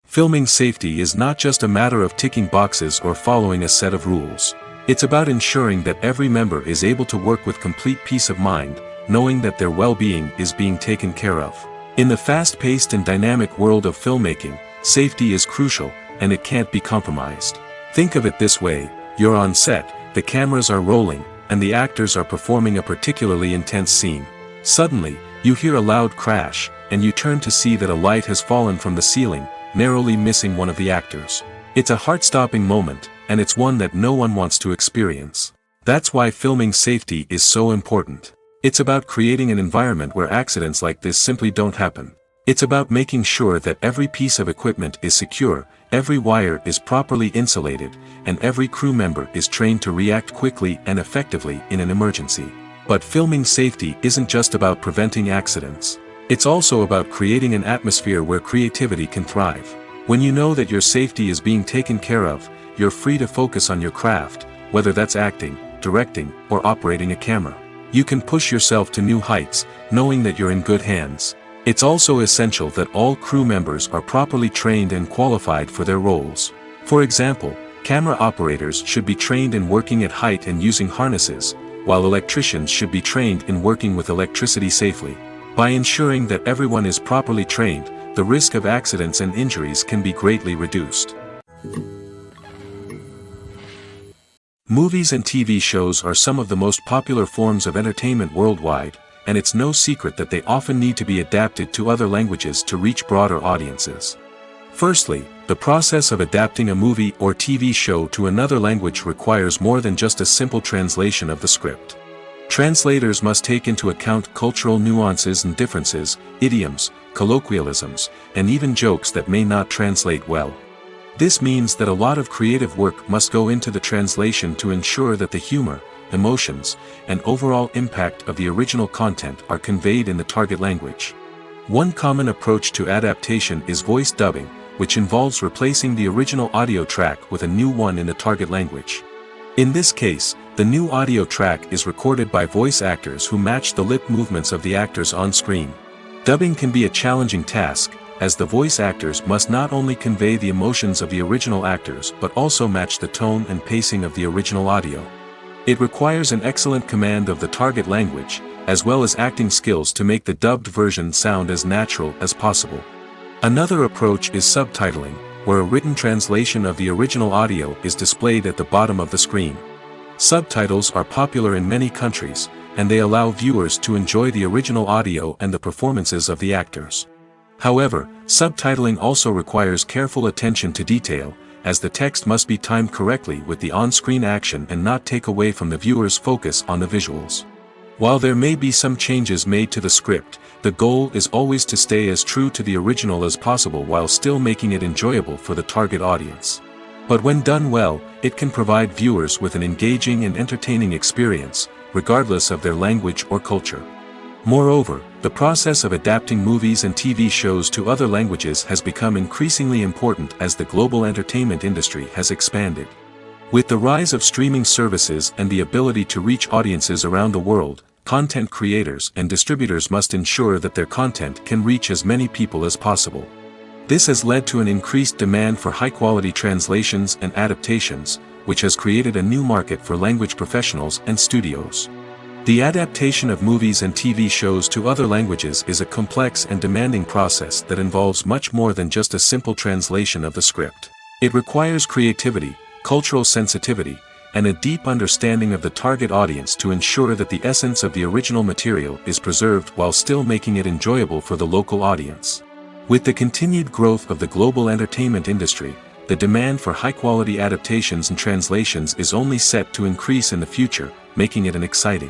Filming safety is not just a matter of ticking boxes or following a set of rules. It's about ensuring that every member is able to work with complete peace of mind, knowing that their well-being is being taken care of. In the fast-paced and dynamic world of filmmaking, safety is crucial, and it can't be compromised. Think of it this way: you're on set, the cameras are rolling, and the actors are performing a particularly intense scene. Suddenly, you hear a loud crash, and you turn to see that a light has fallen from the ceiling, narrowly missing one of the actors. It's a heart-stopping moment, and it's one that no one wants to experience. That's why filming safety is so important. It's about creating an environment where accidents like this simply don't happen. It's about making sure that every piece of equipment is secure, every wire is properly insulated, and every crew member is trained to react quickly and effectively in an emergency. But filming safety isn't just about preventing accidents. It's also about creating an atmosphere where creativity can thrive. When you know that your safety is being taken care of, you're free to focus on your craft, whether that's acting, directing, or operating a camera. You can push yourself to new heights, knowing that you're in good hands. It's also essential that all crew members are properly trained and qualified for their roles. For example, camera operators should be trained in working at height and using harnesses, while electricians should be trained in working with electricity safely. By ensuring that everyone is properly trained, the risk of accidents and injuries can be greatly reduced. Movies and TV shows are some of the most popular forms of entertainment worldwide, and it's no secret that they often need to be adapted to other languages to reach broader audiences. Firstly, the process of adapting a movie or TV show to another language requires more than just a simple translation of the script. Translators must take into account cultural nuances and differences, idioms, colloquialisms, and even jokes that may not translate well. This means that a lot of creative work must go into the translation to ensure that the humor, emotions, and overall impact of the original content are conveyed in the target language. One common approach to adaptation is voice dubbing, which involves replacing the original audio track with a new one in the target language. In this case, the new audio track is recorded by voice actors who match the lip movements of the actors on screen. Dubbing can be a challenging task, as the voice actors must not only convey the emotions of the original actors but also match the tone and pacing of the original audio. It requires an excellent command of the target language, as well as acting skills to make the dubbed version sound as natural as possible. Another approach is subtitling, where a written translation of the original audio is displayed at the bottom of the screen. Subtitles are popular in many countries, and they allow viewers to enjoy the original audio and the performances of the actors. However, subtitling also requires careful attention to detail, as the text must be timed correctly with the on-screen action and not take away from the viewer's focus on the visuals. While there may be some changes made to the script, the goal is always to stay as true to the original as possible while still making it enjoyable for the target audience. But when done well, it can provide viewers with an engaging and entertaining experience, regardless of their language or culture. Moreover, the process of adapting movies and TV shows to other languages has become increasingly important as the global entertainment industry has expanded. With the rise of streaming services and the ability to reach audiences around the world, content creators and distributors must ensure that their content can reach as many people as possible. This has led to an increased demand for high-quality translations and adaptations, which has created a new market for language professionals and studios. The adaptation of movies and TV shows to other languages is a complex and demanding process that involves much more than just a simple translation of the script. It requires creativity, cultural sensitivity, and a deep understanding of the target audience to ensure that the essence of the original material is preserved while still making it enjoyable for the local audience. With the continued growth of the global entertainment industry, the demand for high-quality adaptations and translations is only set to increase in the future, making it an exciting.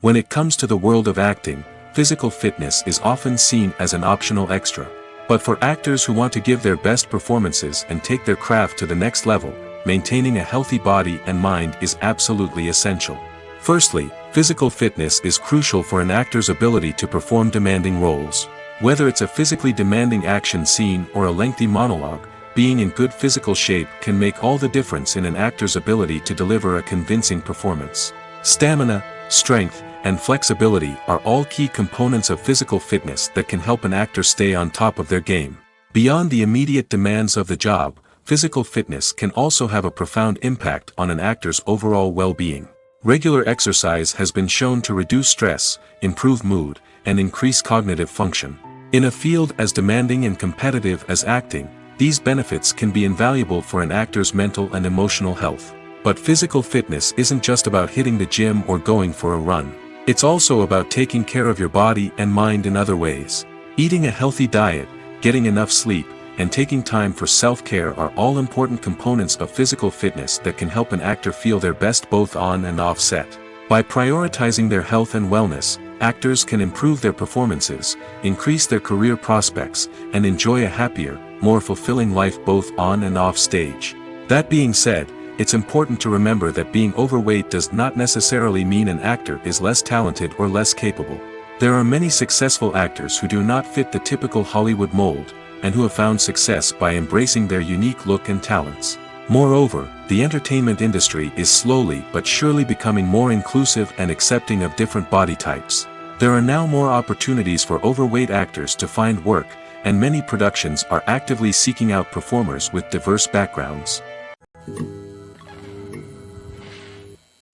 When it comes to the world of acting, physical fitness is often seen as an optional extra. But for actors who want to give their best performances and take their craft to the next level, maintaining a healthy body and mind is absolutely essential. Firstly, physical fitness is crucial for an actor's ability to perform demanding roles. Whether it's a physically demanding action scene or a lengthy monologue, being in good physical shape can make all the difference in an actor's ability to deliver a convincing performance. Stamina, strength, and flexibility are all key components of physical fitness that can help an actor stay on top of their game. Beyond the immediate demands of the job, physical fitness can also have a profound impact on an actor's overall well-being. Regular exercise has been shown to reduce stress, improve mood, and increase cognitive function. In a field as demanding and competitive as acting, these benefits can be invaluable for an actor's mental and emotional health. But physical fitness isn't just about hitting the gym or going for a run. It's also about taking care of your body and mind in other ways. Eating a healthy diet, getting enough sleep, and taking time for self-care are all important components of physical fitness that can help an actor feel their best both on and off set. By prioritizing their health and wellness, actors can improve their performances, increase their career prospects, and enjoy a happier, more fulfilling life both on and off stage. That being said, it's important to remember that being overweight does not necessarily mean an actor is less talented or less capable. There are many successful actors who do not fit the typical Hollywood mold, and who have found success by embracing their unique look and talents. Moreover, the entertainment industry is slowly but surely becoming more inclusive and accepting of different body types. There are now more opportunities for overweight actors to find work, and many productions are actively seeking out performers with diverse backgrounds.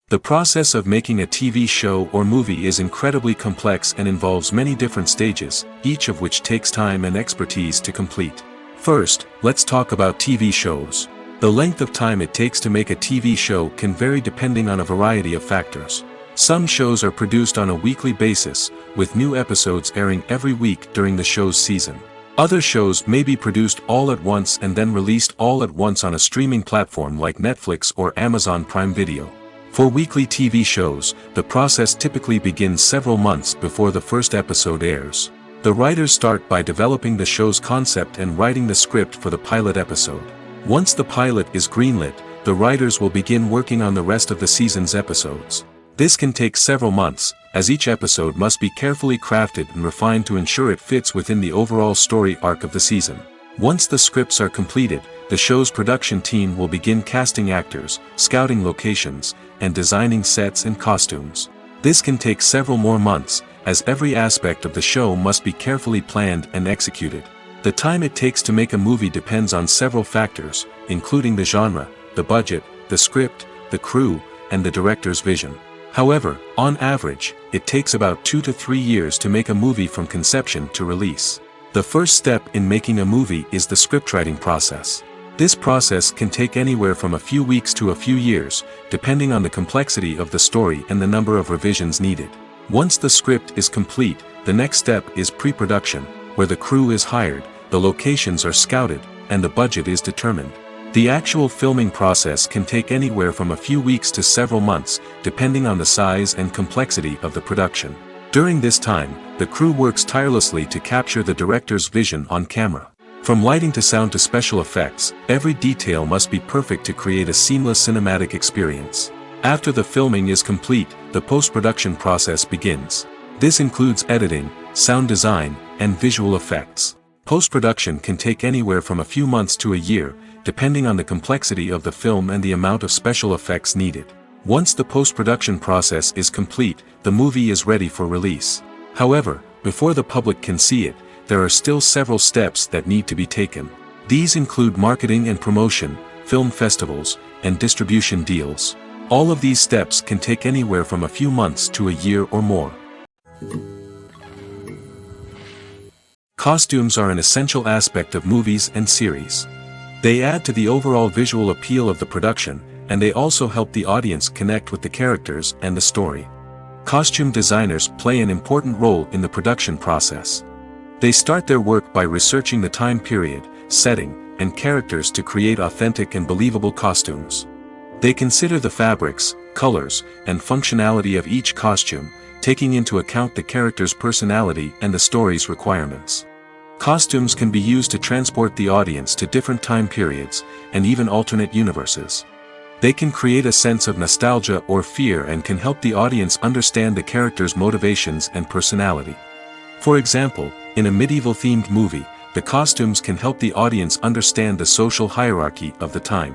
The process of making a TV show or movie is incredibly complex and involves many different stages, each of which takes time and expertise to complete. First, let's talk about TV shows. The length of time it takes to make a TV show can vary depending on a variety of factors. Some shows are produced on a weekly basis, with new episodes airing every week during the show's season. Other shows may be produced all at once and then released all at once on a streaming platform like Netflix or Amazon Prime Video. For weekly TV shows, the process typically begins several months before the first episode airs. The writers start by developing the show's concept and writing the script for the pilot episode. Once the pilot is greenlit, the writers will begin working on the rest of the season's episodes. This can take several months, as each episode must be carefully crafted and refined to ensure it fits within the overall story arc of the season. Once the scripts are completed, the show's production team will begin casting actors, scouting locations, and designing sets and costumes. This can take several more months, as every aspect of the show must be carefully planned and executed. The time it takes to make a movie depends on several factors, including the genre, the budget, the script, the crew, and the director's vision. However, on average, it takes about 2 to 3 years to make a movie from conception to release. The first step in making a movie is the scriptwriting process. This process can take anywhere from a few weeks to a few years, depending on the complexity of the story and the number of revisions needed. Once the script is complete, the next step is pre-production, where the crew is hired, the locations are scouted, and the budget is determined. The actual filming process can take anywhere from a few weeks to several months, depending on the size and complexity of the production. During this time, the crew works tirelessly to capture the director's vision on camera. From lighting to sound to special effects, every detail must be perfect to create a seamless cinematic experience. After the filming is complete, the post-production process begins. This includes editing, sound design, and visual effects. Post-production can take anywhere from a few months to a year, depending on the complexity of the film and the amount of special effects needed. Once the post-production process is complete, the movie is ready for release. However, before the public can see it, there are still several steps that need to be taken. These include marketing and promotion, film festivals, and distribution deals. All of these steps can take anywhere from a few months to a year or more. Costumes are an essential aspect of movies and series. They add to the overall visual appeal of the production, and they also help the audience connect with the characters and the story. Costume designers play an important role in the production process. They start their work by researching the time period, setting, and characters to create authentic and believable costumes. They consider the fabrics, colors, and functionality of each costume, taking into account the character's personality and the story's requirements. Costumes can be used to transport the audience to different time periods, and even alternate universes. They can create a sense of nostalgia or fear and can help the audience understand the character's motivations and personality. For example, in a medieval-themed movie, the costumes can help the audience understand the social hierarchy of the time.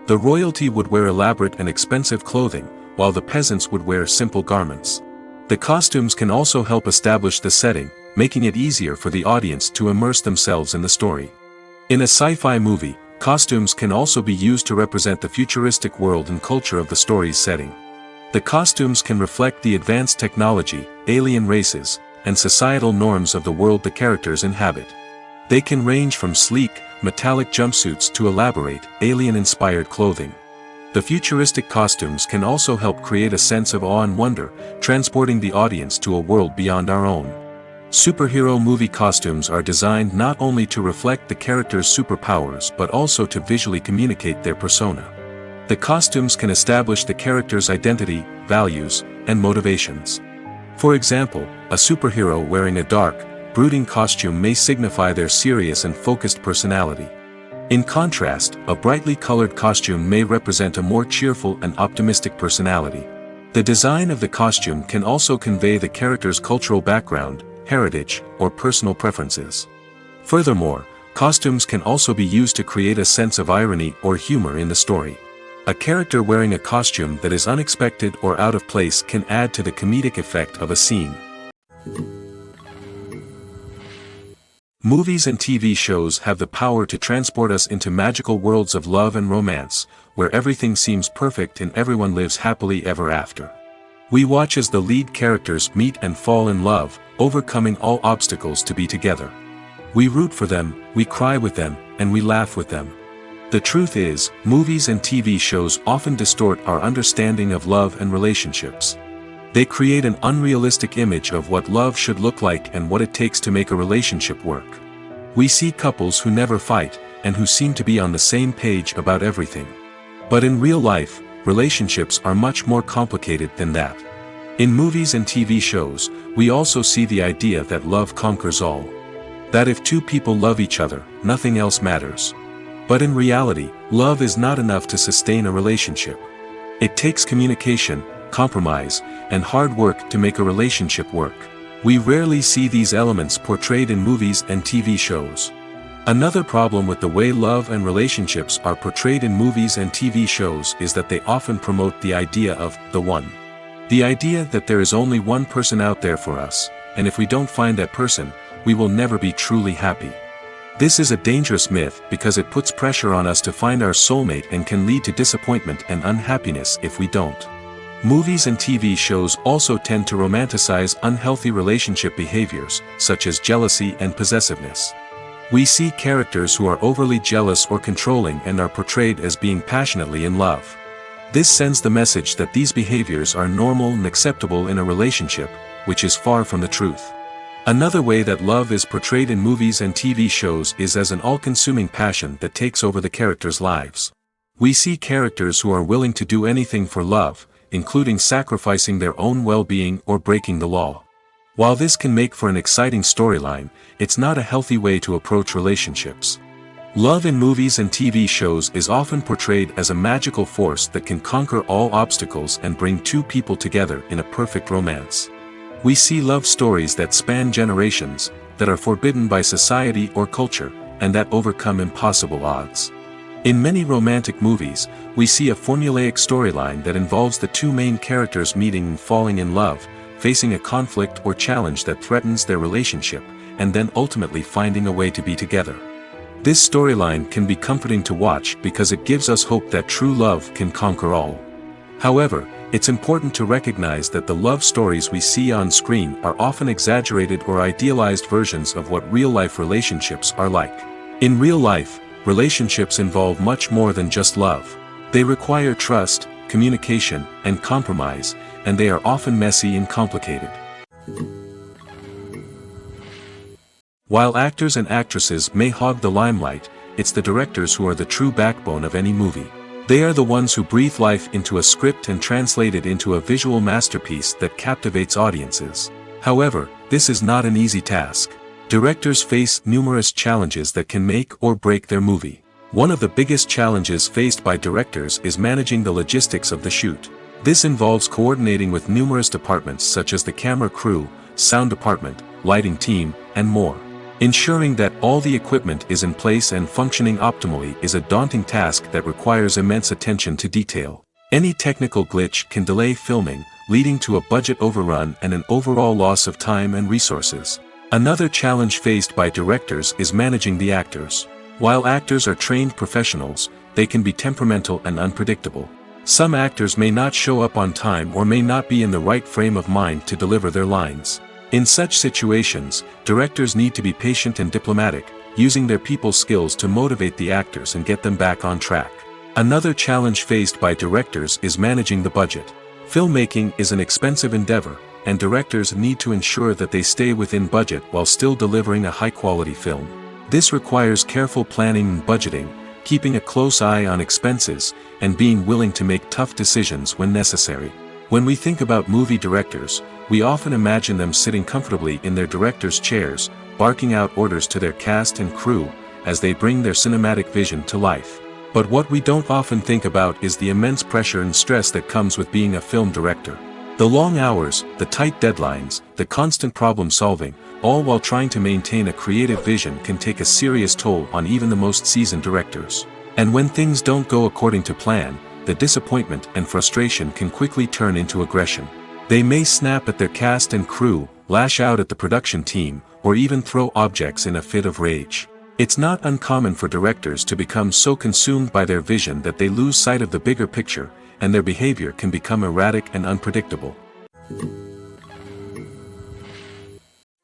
The royalty would wear elaborate and expensive clothing, while the peasants would wear simple garments. The costumes can also help establish the setting, making it easier for the audience to immerse themselves in the story. In a sci-fi movie, costumes can also be used to represent the futuristic world and culture of the story's setting. The costumes can reflect the advanced technology, alien races, and societal norms of the world the characters inhabit. They can range from sleek, metallic jumpsuits to elaborate, alien-inspired clothing. The futuristic costumes can also help create a sense of awe and wonder, transporting the audience to a world beyond our own. Superhero movie costumes are designed not only to reflect the character's superpowers but also to visually communicate their persona. The costumes can establish the character's identity, values, and motivations. For example, a superhero wearing a dark, brooding costume may signify their serious and focused personality. In contrast, a brightly colored costume may represent a more cheerful and optimistic personality. The design of the costume can also convey the character's cultural background, heritage, or personal preferences. Furthermore, costumes can also be used to create a sense of irony or humor in the story. A character wearing a costume that is unexpected or out of place can add to the comedic effect of a scene. Movies and TV shows have the power to transport us into magical worlds of love and romance, where everything seems perfect and everyone lives happily ever after. We watch as the lead characters meet and fall in love, overcoming all obstacles to be together. We root for them, we cry with them, and we laugh with them. The truth is, movies and TV shows often distort our understanding of love and relationships. They create an unrealistic image of what love should look like and what it takes to make a relationship work. We see couples who never fight, and who seem to be on the same page about everything. But in real life, relationships are much more complicated than that. In movies and TV shows, we also see the idea that love conquers all. That if two people love each other, nothing else matters. But in reality, love is not enough to sustain a relationship. It takes communication, compromise, and hard work to make a relationship work. We rarely see these elements portrayed in movies and TV shows. Another problem with the way love and relationships are portrayed in movies and TV shows is that they often promote the idea of the one. The idea that there is only one person out there for us, and if we don't find that person, we will never be truly happy. This is a dangerous myth because it puts pressure on us to find our soulmate and can lead to disappointment and unhappiness if we don't. Movies and TV shows also tend to romanticize unhealthy relationship behaviors, such as jealousy and possessiveness. We see characters who are overly jealous or controlling and are portrayed as being passionately in love. This sends the message that these behaviors are normal and acceptable in a relationship, which is far from the truth. Another way that love is portrayed in movies and TV shows is as an all-consuming passion that takes over the characters' lives. We see characters who are willing to do anything for love, including sacrificing their own well-being or breaking the law. While this can make for an exciting storyline, it's not a healthy way to approach relationships. Love in movies and TV shows is often portrayed as a magical force that can conquer all obstacles and bring two people together in a perfect romance. We see love stories that span generations, that are forbidden by society or culture, and that overcome impossible odds. In many romantic movies, we see a formulaic storyline that involves the two main characters meeting and falling in love, facing a conflict or challenge that threatens their relationship, and then ultimately finding a way to be together. This storyline can be comforting to watch because it gives us hope that true love can conquer all. However, it's important to recognize that the love stories we see on screen are often exaggerated or idealized versions of what real-life relationships are like. In real life, relationships involve much more than just love. They require trust, communication, and compromise, and they are often messy and complicated. While actors and actresses may hog the limelight, it's the directors who are the true backbone of any movie. They are the ones who breathe life into a script and translate it into a visual masterpiece that captivates audiences. However, this is not an easy task. Directors face numerous challenges that can make or break their movie. One of the biggest challenges faced by directors is managing the logistics of the shoot. This involves coordinating with numerous departments such as the camera crew, sound department, lighting team, and more. Ensuring that all the equipment is in place and functioning optimally is a daunting task that requires immense attention to detail. Any technical glitch can delay filming, leading to a budget overrun and an overall loss of time and resources. Another challenge faced by directors is managing the actors. While actors are trained professionals, they can be temperamental and unpredictable. Some actors may not show up on time or may not be in the right frame of mind to deliver their lines. In such situations, directors need to be patient and diplomatic, using their people skills to motivate the actors and get them back on track. Another challenge faced by directors is managing the budget. Filmmaking is an expensive endeavor, and directors need to ensure that they stay within budget while still delivering a high-quality film. This requires careful planning and budgeting, keeping a close eye on expenses, and being willing to make tough decisions when necessary. When we think about movie directors, we often imagine them sitting comfortably in their director's chairs, barking out orders to their cast and crew, as they bring their cinematic vision to life. But what we don't often think about is the immense pressure and stress that comes with being a film director. The long hours, the tight deadlines, the constant problem solving, all while trying to maintain a creative vision can take a serious toll on even the most seasoned directors. And when things don't go according to plan, the disappointment and frustration can quickly turn into aggression. They may snap at their cast and crew, lash out at the production team, or even throw objects in a fit of rage. It's not uncommon for directors to become so consumed by their vision that they lose sight of the bigger picture, and their behavior can become erratic and unpredictable.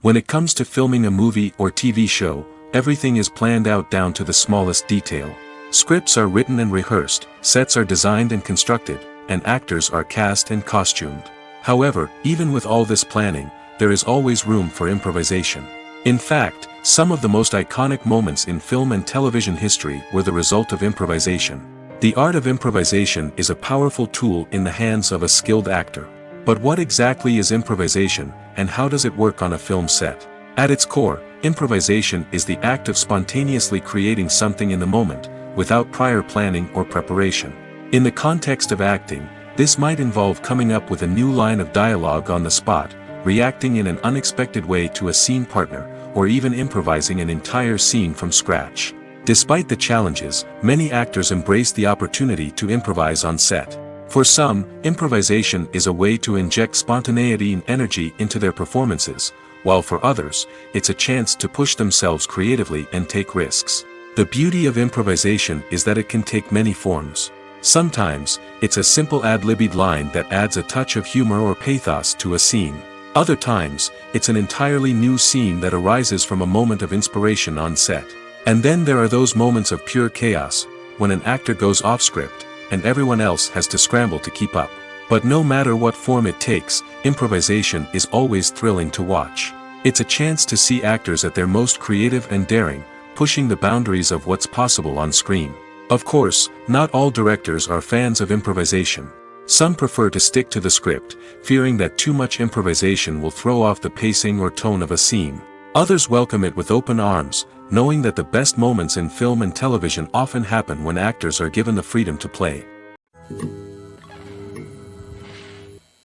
When it comes to filming a movie or TV show, everything is planned out down to the smallest detail. Scripts are written and rehearsed, sets are designed and constructed, and actors are cast and costumed. However, even with all this planning, there is always room for improvisation. In fact, some of the most iconic moments in film and television history were the result of improvisation. The art of improvisation is a powerful tool in the hands of a skilled actor. But what exactly is improvisation, and how does it work on a film set? At its core, improvisation is the act of spontaneously creating something in the moment, without prior planning or preparation. In the context of acting, this might involve coming up with a new line of dialogue on the spot, reacting in an unexpected way to a scene partner, or even improvising an entire scene from scratch. Despite the challenges, many actors embrace the opportunity to improvise on set. For some, improvisation is a way to inject spontaneity and energy into their performances, while for others, it's a chance to push themselves creatively and take risks. The beauty of improvisation is that it can take many forms. Sometimes, it's a simple ad-libbed line that adds a touch of humor or pathos to a scene. Other times, it's an entirely new scene that arises from a moment of inspiration on set. And then there are those moments of pure chaos, when an actor goes off script, and everyone else has to scramble to keep up. But no matter what form it takes, improvisation is always thrilling to watch. It's a chance to see actors at their most creative and daring, pushing the boundaries of what's possible on screen. Of course, not all directors are fans of improvisation. Some prefer to stick to the script, fearing that too much improvisation will throw off the pacing or tone of a scene. Others welcome it with open arms, knowing that the best moments in film and television often happen when actors are given the freedom to play.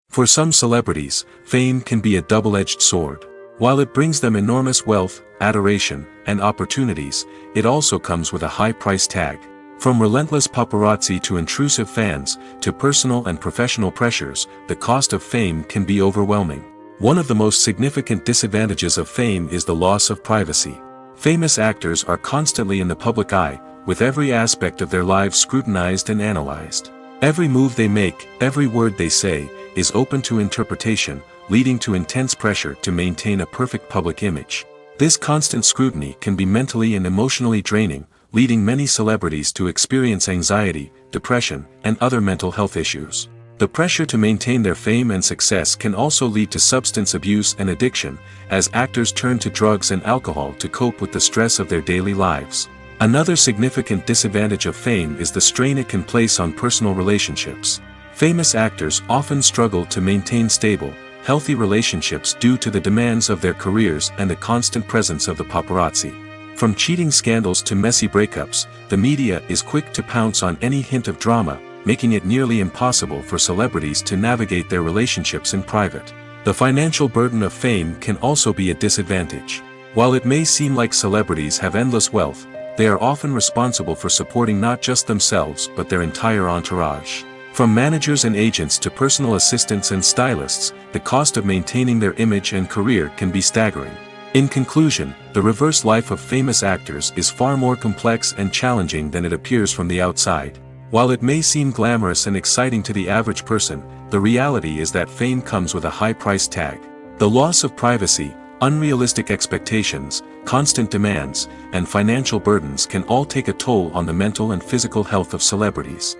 For some celebrities, fame can be a double-edged sword. While it brings them enormous wealth, adoration, and opportunities, it also comes with a high price tag. From relentless paparazzi to intrusive fans, to personal and professional pressures, the cost of fame can be overwhelming. One of the most significant disadvantages of fame is the loss of privacy. Famous actors are constantly in the public eye, with every aspect of their lives scrutinized and analyzed. Every move they make, every word they say, is open to interpretation, leading to intense pressure to maintain a perfect public image. This constant scrutiny can be mentally and emotionally draining, leading many celebrities to experience anxiety, depression, and other mental health issues. The pressure to maintain their fame and success can also lead to substance abuse and addiction, as actors turn to drugs and alcohol to cope with the stress of their daily lives. Another significant disadvantage of fame is the strain it can place on personal relationships. Famous actors often struggle to maintain stable, healthy relationships due to the demands of their careers and the constant presence of the paparazzi. From cheating scandals to messy breakups, the media is quick to pounce on any hint of drama, making it nearly impossible for celebrities to navigate their relationships in private. The financial burden of fame can also be a disadvantage. While it may seem like celebrities have endless wealth, they are often responsible for supporting not just themselves but their entire entourage. From managers and agents to personal assistants and stylists, the cost of maintaining their image and career can be staggering. In conclusion, the reverse life of famous actors is far more complex and challenging than it appears from the outside. While it may seem glamorous and exciting to the average person, the reality is that fame comes with a high price tag. The loss of privacy, unrealistic expectations, constant demands, and financial burdens can all take a toll on the mental and physical health of celebrities.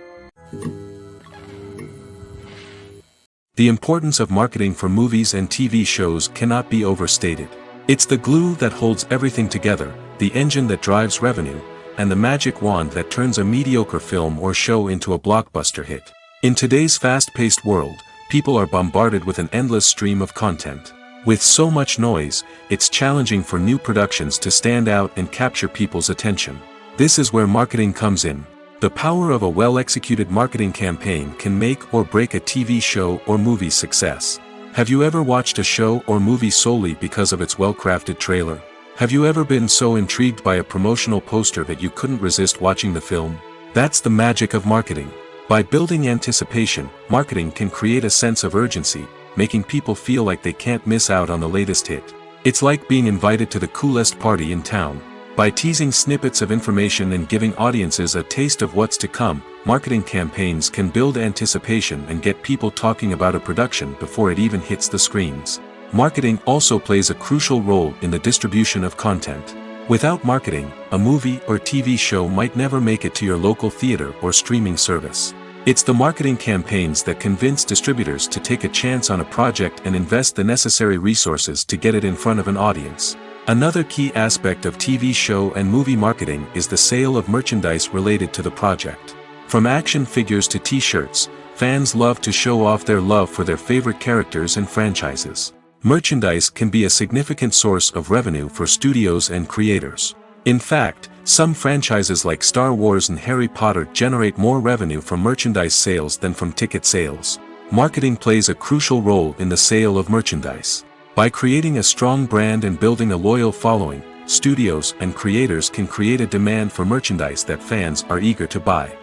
The importance of marketing for movies and TV shows cannot be overstated. It's the glue that holds everything together, the engine that drives revenue, and the magic wand that turns a mediocre film or show into a blockbuster hit. In today's fast-paced world, people are bombarded with an endless stream of content. With so much noise, it's challenging for new productions to stand out and capture people's attention. This is where marketing comes in. The power of a well-executed marketing campaign can make or break a TV show or movie's success. Have you ever watched a show or movie solely because of its well-crafted trailer? Have you ever been so intrigued by a promotional poster that you couldn't resist watching the film? That's the magic of marketing. By building anticipation, marketing can create a sense of urgency, making people feel like they can't miss out on the latest hit. It's like being invited to the coolest party in town. By teasing snippets of information and giving audiences a taste of what's to come, marketing campaigns can build anticipation and get people talking about a production before it even hits the screens. Marketing also plays a crucial role in the distribution of content. Without marketing, a movie or TV show might never make it to your local theater or streaming service. It's the marketing campaigns that convince distributors to take a chance on a project and invest the necessary resources to get it in front of an audience. Another key aspect of TV show and movie marketing is the sale of merchandise related to the project. From action figures to t-shirts, fans love to show off their love for their favorite characters and franchises. Merchandise can be a significant source of revenue for studios and creators. In fact, some franchises like Star Wars and Harry Potter generate more revenue from merchandise sales than from ticket sales. Marketing plays a crucial role in the sale of merchandise. By creating a strong brand and building a loyal following, studios and creators can create a demand for merchandise that fans are eager to buy.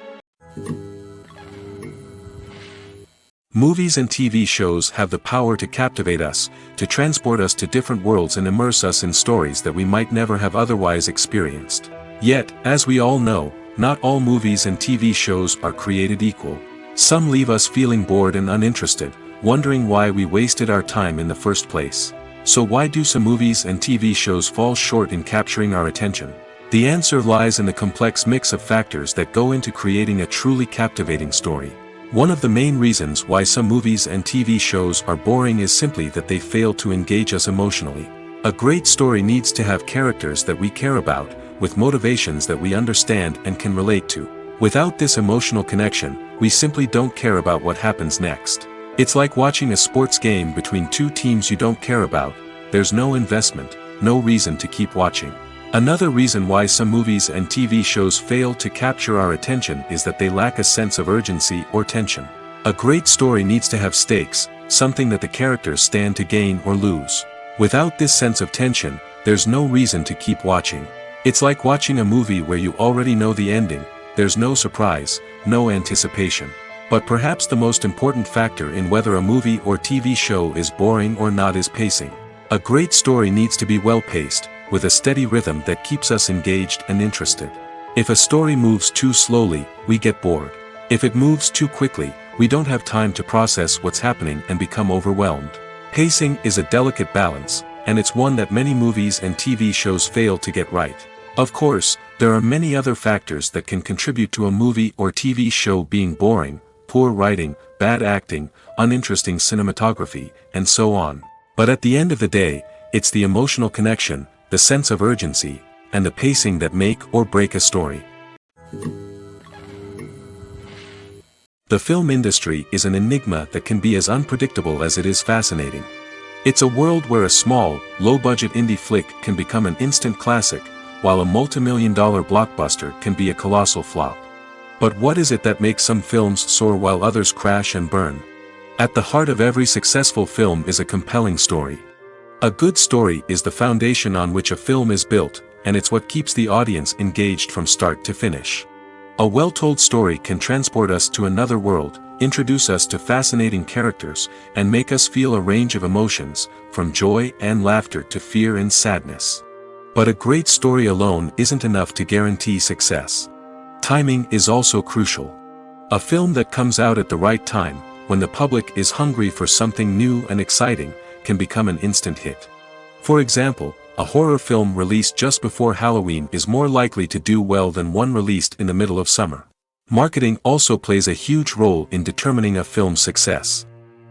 Movies and TV shows have the power to captivate us, to transport us to different worlds and immerse us in stories that we might never have otherwise experienced. Yet, as we all know, not all movies and TV shows are created equal. Some leave us feeling bored and uninterested, wondering why we wasted our time in the first place. So why do some movies and TV shows fall short in capturing our attention? The answer lies in the complex mix of factors that go into creating a truly captivating story. One of the main reasons why some movies and TV shows are boring is simply that they fail to engage us emotionally. A great story needs to have characters that we care about, with motivations that we understand and can relate to. Without this emotional connection, we simply don't care about what happens next. It's like watching a sports game between two teams you don't care about. There's no investment, no reason to keep watching. Another reason why some movies and TV shows fail to capture our attention is that they lack a sense of urgency or tension. A great story needs to have stakes, something that the characters stand to gain or lose. Without this sense of tension, there's no reason to keep watching. It's like watching a movie where you already know the ending. There's no surprise, no anticipation. But perhaps the most important factor in whether a movie or TV show is boring or not is pacing. A great story needs to be well-paced, with a steady rhythm that keeps us engaged and interested. If a story moves too slowly, we get bored. If it moves too quickly, we don't have time to process what's happening and become overwhelmed. Pacing is a delicate balance, and it's one that many movies and TV shows fail to get right. Of course, there are many other factors that can contribute to a movie or TV show being boring: poor writing, bad acting, uninteresting cinematography, and so on. But at the end of the day, it's the emotional connection, the sense of urgency, and the pacing that make or break a story. The film industry is an enigma that can be as unpredictable as it is fascinating. It's a world where a small, low-budget indie flick can become an instant classic, while a multi-million-dollar blockbuster can be a colossal flop. But what is it that makes some films soar while others crash and burn? At the heart of every successful film is a compelling story. A good story is the foundation on which a film is built, and it's what keeps the audience engaged from start to finish. A well-told story can transport us to another world, introduce us to fascinating characters, and make us feel a range of emotions, from joy and laughter to fear and sadness. But a great story alone isn't enough to guarantee success. Timing is also crucial. A film that comes out at the right time, when the public is hungry for something new and exciting, can become an instant hit. For example, a horror film released just before Halloween is more likely to do well than one released in the middle of summer. Marketing also plays a huge role in determining a film's success.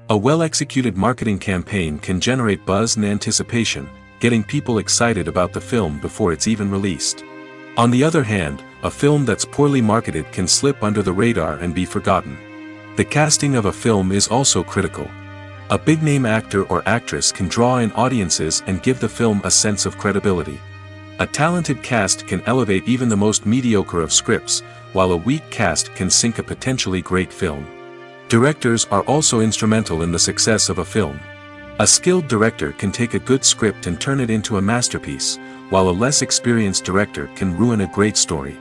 A well-executed marketing campaign can generate buzz and anticipation, getting people excited about the film before it's even released. On the other hand, a film that's poorly marketed can slip under the radar and be forgotten. The casting of a film is also critical. A big-name actor or actress can draw in audiences and give the film a sense of credibility. A talented cast can elevate even the most mediocre of scripts, while a weak cast can sink a potentially great film. Directors are also instrumental in the success of a film. A skilled director can take a good script and turn it into a masterpiece, while a less experienced director can ruin a great story.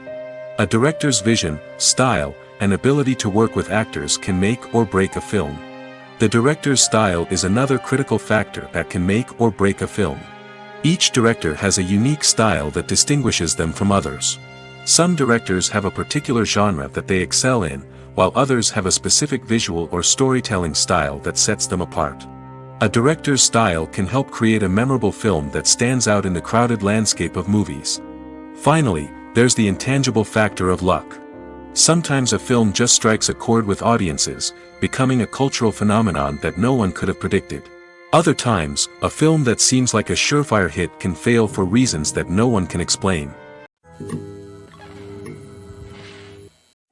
A director's vision, style, and ability to work with actors can make or break a film. The director's style is another critical factor that can make or break a film. Each director has a unique style that distinguishes them from others. Some directors have a particular genre that they excel in, while others have a specific visual or storytelling style that sets them apart. A director's style can help create a memorable film that stands out in the crowded landscape of movies. Finally, there's the intangible factor of luck. Sometimes a film just strikes a chord with audiences, becoming a cultural phenomenon that no one could have predicted. Other times, a film that seems like a surefire hit can fail for reasons that no one can explain.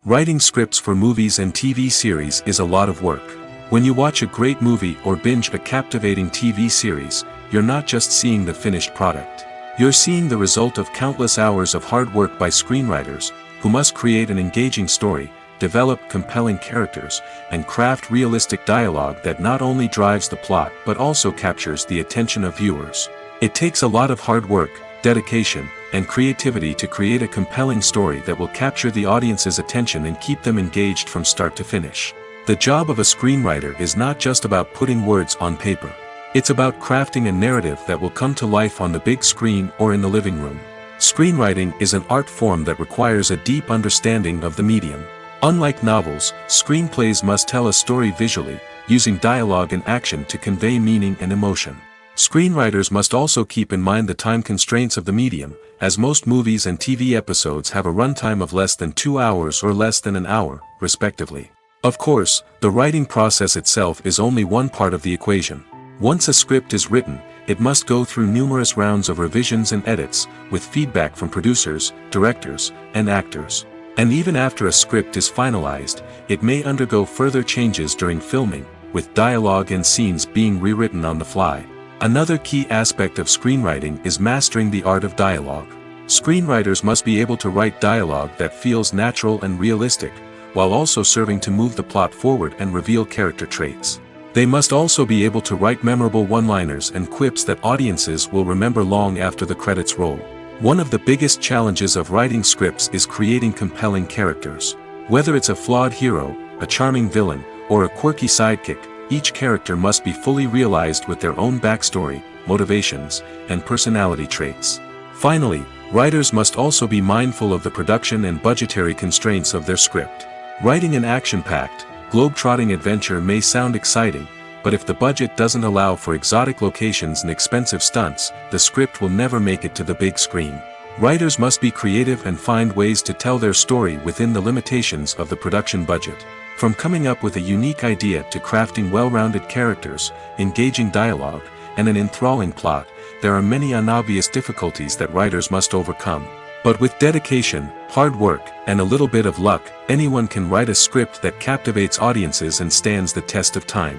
Writing scripts for movies and TV series is a lot of work. When you watch a great movie or binge a captivating TV series, you're not just seeing the finished product. You're seeing the result of countless hours of hard work by screenwriters, who must create an engaging story, develop compelling characters, and craft realistic dialogue that not only drives the plot but also captures the attention of viewers. It takes a lot of hard work, dedication, and creativity to create a compelling story that will capture the audience's attention and keep them engaged from start to finish. The job of a screenwriter is not just about putting words on paper. It's about crafting a narrative that will come to life on the big screen or in the living room. Screenwriting is an art form that requires a deep understanding of the medium. Unlike novels, screenplays must tell a story visually, using dialogue and action to convey meaning and emotion. Screenwriters must also keep in mind the time constraints of the medium, as most movies and TV episodes have a runtime of less than 2 hours or less than an hour, respectively. Of course, the writing process itself is only one part of the equation. Once a script is written, it must go through numerous rounds of revisions and edits, with feedback from producers, directors, and actors. And even after a script is finalized, it may undergo further changes during filming, with dialogue and scenes being rewritten on the fly. Another key aspect of screenwriting is mastering the art of dialogue. Screenwriters must be able to write dialogue that feels natural and realistic, while also serving to move the plot forward and reveal character traits. They must also be able to write memorable one-liners and quips that audiences will remember long after the credits roll. One of the biggest challenges of writing scripts is creating compelling characters. Whether it's a flawed hero, a charming villain, or a quirky sidekick, each character must be fully realized with their own backstory, motivations, and personality traits. Finally, writers must also be mindful of the production and budgetary constraints of their script. Writing an action-packed, globe-trotting adventure may sound exciting, but if the budget doesn't allow for exotic locations and expensive stunts, the script will never make it to the big screen. Writers must be creative and find ways to tell their story within the limitations of the production budget. From coming up with a unique idea to crafting well-rounded characters, engaging dialogue, and an enthralling plot, there are many unobvious difficulties that writers must overcome. But with dedication, hard work, and a little bit of luck, anyone can write a script that captivates audiences and stands the test of time.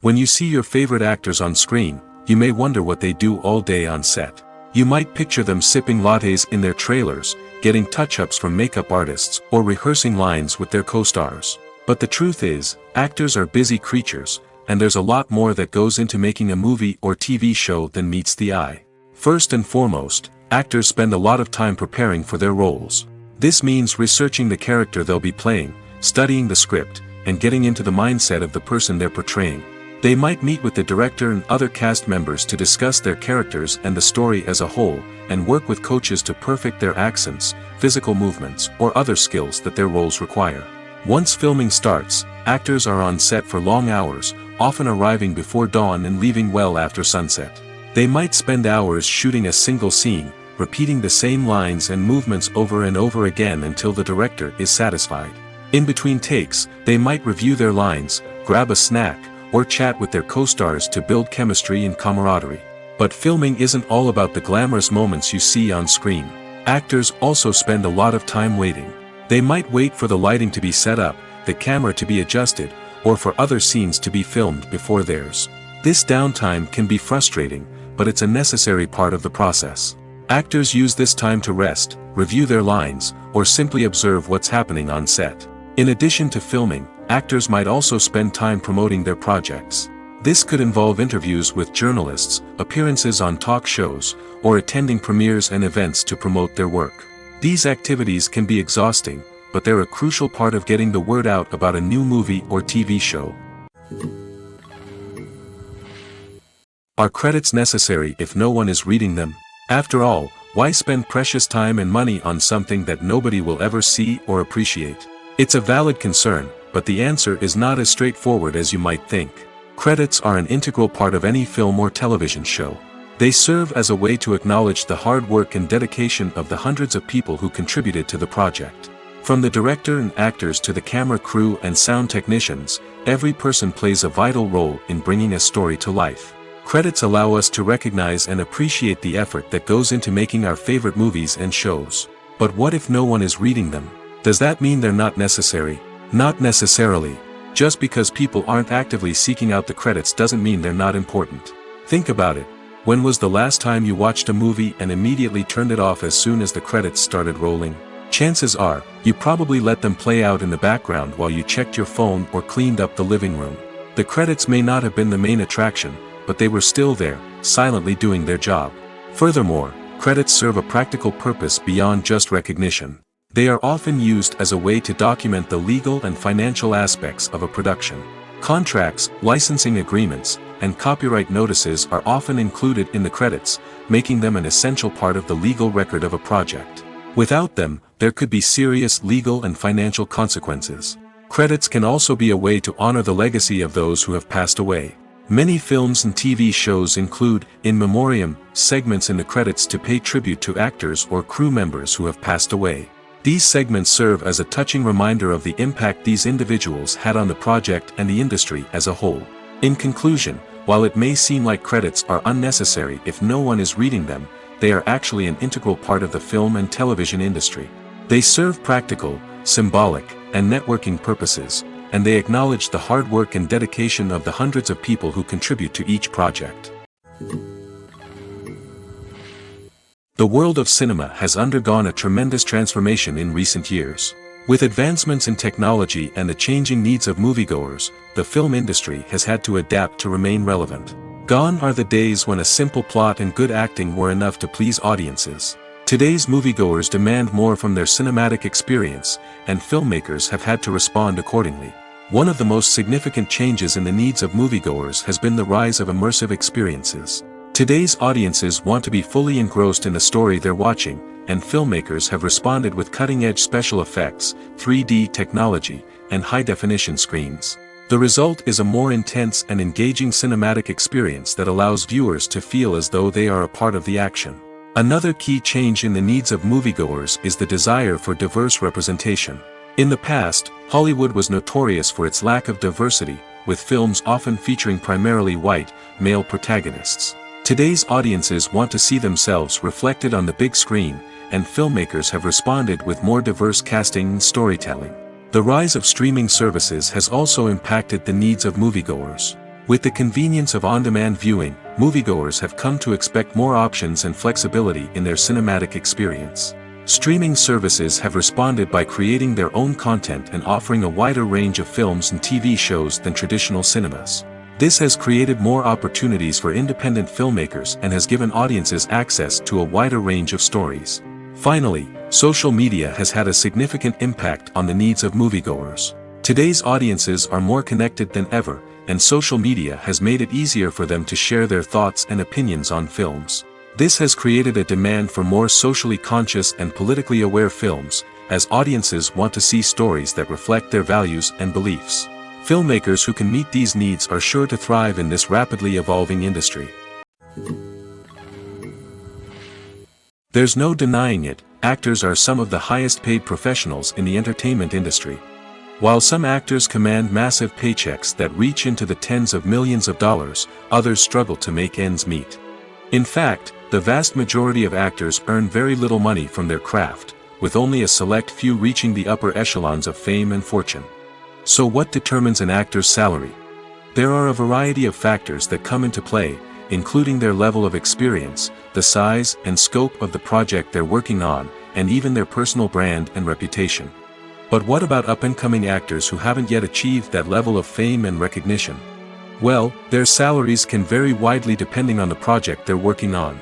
When you see your favorite actors on screen, you may wonder what they do all day on set. You might picture them sipping lattes in their trailers, getting touch-ups from makeup artists, or rehearsing lines with their co-stars. But the truth is, actors are busy creatures, and there's a lot more that goes into making a movie or TV show than meets the eye. First and foremost, actors spend a lot of time preparing for their roles. This means researching the character they'll be playing, studying the script, and getting into the mindset of the person they're portraying. They might meet with the director and other cast members to discuss their characters and the story as a whole, and work with coaches to perfect their accents, physical movements, or other skills that their roles require. Once filming starts, actors are on set for long hours, often arriving before dawn and leaving well after sunset. They might spend hours shooting a single scene, repeating the same lines and movements over and over again until the director is satisfied. In between takes, they might review their lines, grab a snack, or chat with their co-stars to build chemistry and camaraderie. But filming isn't all about the glamorous moments you see on screen. Actors also spend a lot of time waiting. They might wait for the lighting to be set up, the camera to be adjusted, or for other scenes to be filmed before theirs. This downtime can be frustrating, but it's a necessary part of the process. Actors use this time to rest, review their lines, or simply observe what's happening on set. In addition to filming, actors might also spend time promoting their projects. This could involve interviews with journalists, appearances on talk shows, or attending premieres and events to promote their work. These activities can be exhausting, but they're a crucial part of getting the word out about a new movie or TV show. Are credits necessary if no one is reading them? After all, why spend precious time and money on something that nobody will ever see or appreciate? It's a valid concern, but the answer is not as straightforward as you might think. Credits are an integral part of any film or television show. They serve as a way to acknowledge the hard work and dedication of the hundreds of people who contributed to the project. From the director and actors to the camera crew and sound technicians, every person plays a vital role in bringing a story to life. Credits allow us to recognize and appreciate the effort that goes into making our favorite movies and shows. But what if no one is reading them? Does that mean they're not necessary? Not necessarily. Just because people aren't actively seeking out the credits doesn't mean they're not important. Think about it. When was the last time you watched a movie and immediately turned it off as soon as the credits started rolling? Chances are, you probably let them play out in the background while you checked your phone or cleaned up the living room. The credits may not have been the main attraction, but they were still there, silently doing their job. Furthermore, credits serve a practical purpose beyond just recognition. They are often used as a way to document the legal and financial aspects of a production. Contracts, licensing agreements, and copyright notices are often included in the credits, making them an essential part of the legal record of a project. Without them, there could be serious legal and financial consequences. Credits can also be a way to honor the legacy of those who have passed away. Many films and TV shows include, in memoriam, segments in the credits to pay tribute to actors or crew members who have passed away. These segments serve as a touching reminder of the impact these individuals had on the project and the industry as a whole. In conclusion, while it may seem like credits are unnecessary if no one is reading them, they are actually an integral part of the film and television industry. They serve practical, symbolic, and networking purposes, and they acknowledge the hard work and dedication of the hundreds of people who contribute to each project. The world of cinema has undergone a tremendous transformation in recent years. With advancements in technology and the changing needs of moviegoers, the film industry has had to adapt to remain relevant. Gone are the days when a simple plot and good acting were enough to please audiences. Today's moviegoers demand more from their cinematic experience, and filmmakers have had to respond accordingly. One of the most significant changes in the needs of moviegoers has been the rise of immersive experiences. Today's audiences want to be fully engrossed in the story they're watching, and filmmakers have responded with cutting-edge special effects, 3D technology, and high-definition screens. The result is a more intense and engaging cinematic experience that allows viewers to feel as though they are a part of the action. Another key change in the needs of moviegoers is the desire for diverse representation. In the past, Hollywood was notorious for its lack of diversity, with films often featuring primarily white, male protagonists. Today's audiences want to see themselves reflected on the big screen, and filmmakers have responded with more diverse casting and storytelling. The rise of streaming services has also impacted the needs of moviegoers. With the convenience of on-demand viewing, moviegoers have come to expect more options and flexibility in their cinematic experience. Streaming services have responded by creating their own content and offering a wider range of films and TV shows than traditional cinemas. This has created more opportunities for independent filmmakers and has given audiences access to a wider range of stories. Finally, social media has had a significant impact on the needs of moviegoers. Today's audiences are more connected than ever, and social media has made it easier for them to share their thoughts and opinions on films. This has created a demand for more socially conscious and politically aware films, as audiences want to see stories that reflect their values and beliefs. Filmmakers who can meet these needs are sure to thrive in this rapidly evolving industry. There's no denying it, actors are some of the highest paid professionals in the entertainment industry. While some actors command massive paychecks that reach into the tens of millions of dollars, others struggle to make ends meet. In fact, the vast majority of actors earn very little money from their craft, with only a select few reaching the upper echelons of fame and fortune. So what determines an actor's salary? There are a variety of factors that come into play, including their level of experience, the size and scope of the project they're working on, and even their personal brand and reputation. But what about up-and-coming actors who haven't yet achieved that level of fame and recognition? Well, their salaries can vary widely depending on the project they're working on.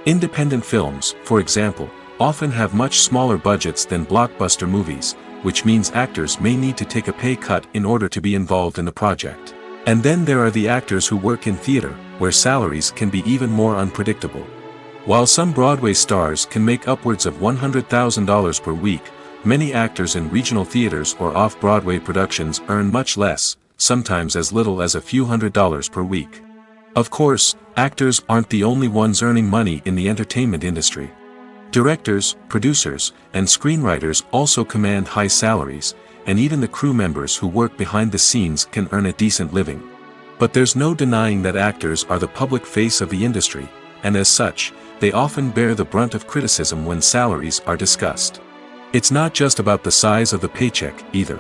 Independent films, for example, often have much smaller budgets than blockbuster movies, which means actors may need to take a pay cut in order to be involved in the project. And then there are the actors who work in theater, where salaries can be even more unpredictable. While some Broadway stars can make upwards of $100,000 per week, many actors in regional theaters or off-Broadway productions earn much less, sometimes as little as a few $100s per week. Of course, actors aren't the only ones earning money in the entertainment industry. Directors, producers, and screenwriters also command high salaries, and even the crew members who work behind the scenes can earn a decent living. But there's no denying that actors are the public face of the industry, and as such, they often bear the brunt of criticism when salaries are discussed. It's not just about the size of the paycheck, either.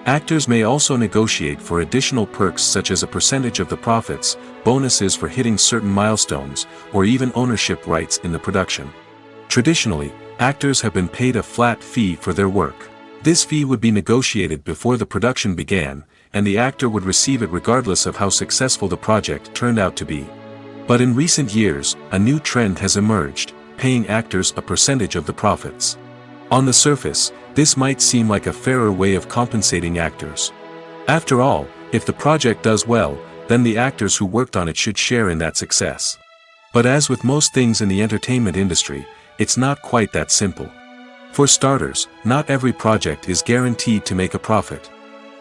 Actors may also negotiate for additional perks such as a percentage of the profits, bonuses for hitting certain milestones, or even ownership rights in the production. Traditionally, actors have been paid a flat fee for their work. This fee would be negotiated before the production began, and the actor would receive it regardless of how successful the project turned out to be. But in recent years, a new trend has emerged, paying actors a percentage of the profits. On the surface, this might seem like a fairer way of compensating actors. After all, if the project does well, then the actors who worked on it should share in that success. But as with most things in the entertainment industry, it's not quite that simple. For starters, not every project is guaranteed to make a profit.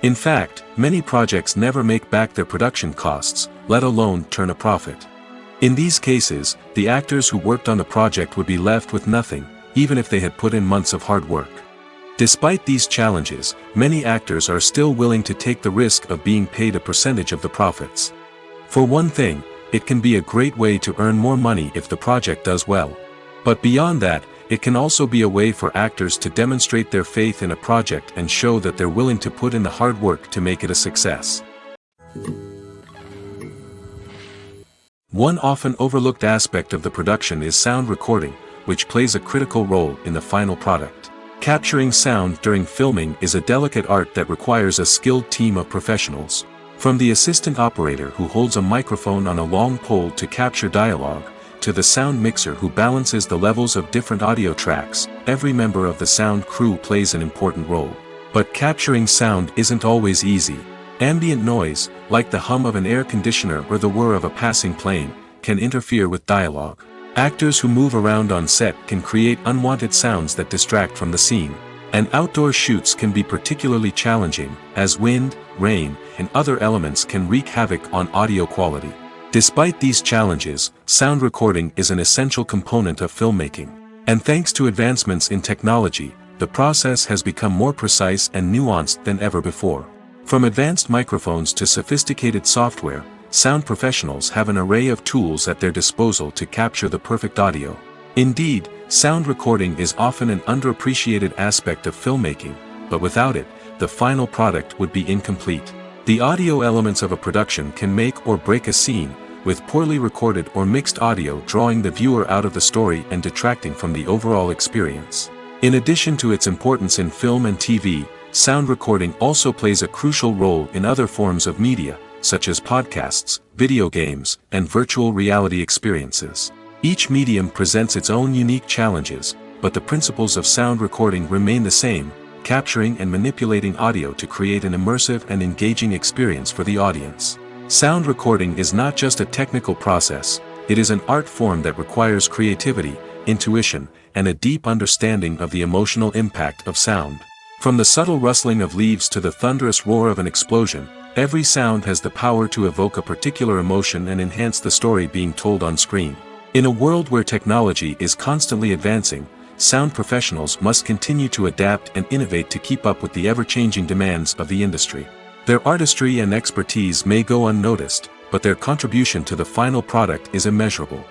In fact, many projects never make back their production costs, let alone turn a profit. In these cases, the actors who worked on the project would be left with nothing, even if they had put in months of hard work. Despite these challenges, many actors are still willing to take the risk of being paid a percentage of the profits. For one thing, it can be a great way to earn more money if the project does well. But beyond that, it can also be a way for actors to demonstrate their faith in a project and show that they're willing to put in the hard work to make it a success. One often overlooked aspect of the production is sound recording, which plays a critical role in the final product. Capturing sound during filming is a delicate art that requires a skilled team of professionals. From the assistant operator who holds a microphone on a long pole to capture dialogue, to the sound mixer who balances the levels of different audio tracks, every member of the sound crew plays an important role. But capturing sound isn't always easy. Ambient noise, like the hum of an air conditioner or the whir of a passing plane, can interfere with dialogue. Actors who move around on set can create unwanted sounds that distract from the scene. And outdoor shoots can be particularly challenging, as wind, rain, and other elements can wreak havoc on audio quality. Despite these challenges, sound recording is an essential component of filmmaking. And thanks to advancements in technology, the process has become more precise and nuanced than ever before. From advanced microphones to sophisticated software, sound professionals have an array of tools at their disposal to capture the perfect audio. Indeed, sound recording is often an underappreciated aspect of filmmaking, but without it, the final product would be incomplete. The audio elements of a production can make or break a scene, with poorly recorded or mixed audio drawing the viewer out of the story and detracting from the overall experience. In addition to its importance in film and TV, sound recording also plays a crucial role in other forms of media, such as podcasts, video games, and virtual reality experiences. Each medium presents its own unique challenges, but the principles of sound recording remain the same, capturing and manipulating audio to create an immersive and engaging experience for the audience. Sound recording is not just a technical process, It is an art form that requires creativity, intuition, and a deep understanding of the emotional impact of sound. From the subtle rustling of leaves to the thunderous roar of an explosion, every sound has the power to evoke a particular emotion and enhance the story being told on screen. In a world where technology is constantly advancing, sound professionals must continue to adapt and innovate to keep up with the ever-changing demands of the industry. Their artistry and expertise may go unnoticed, but their contribution to the final product is immeasurable.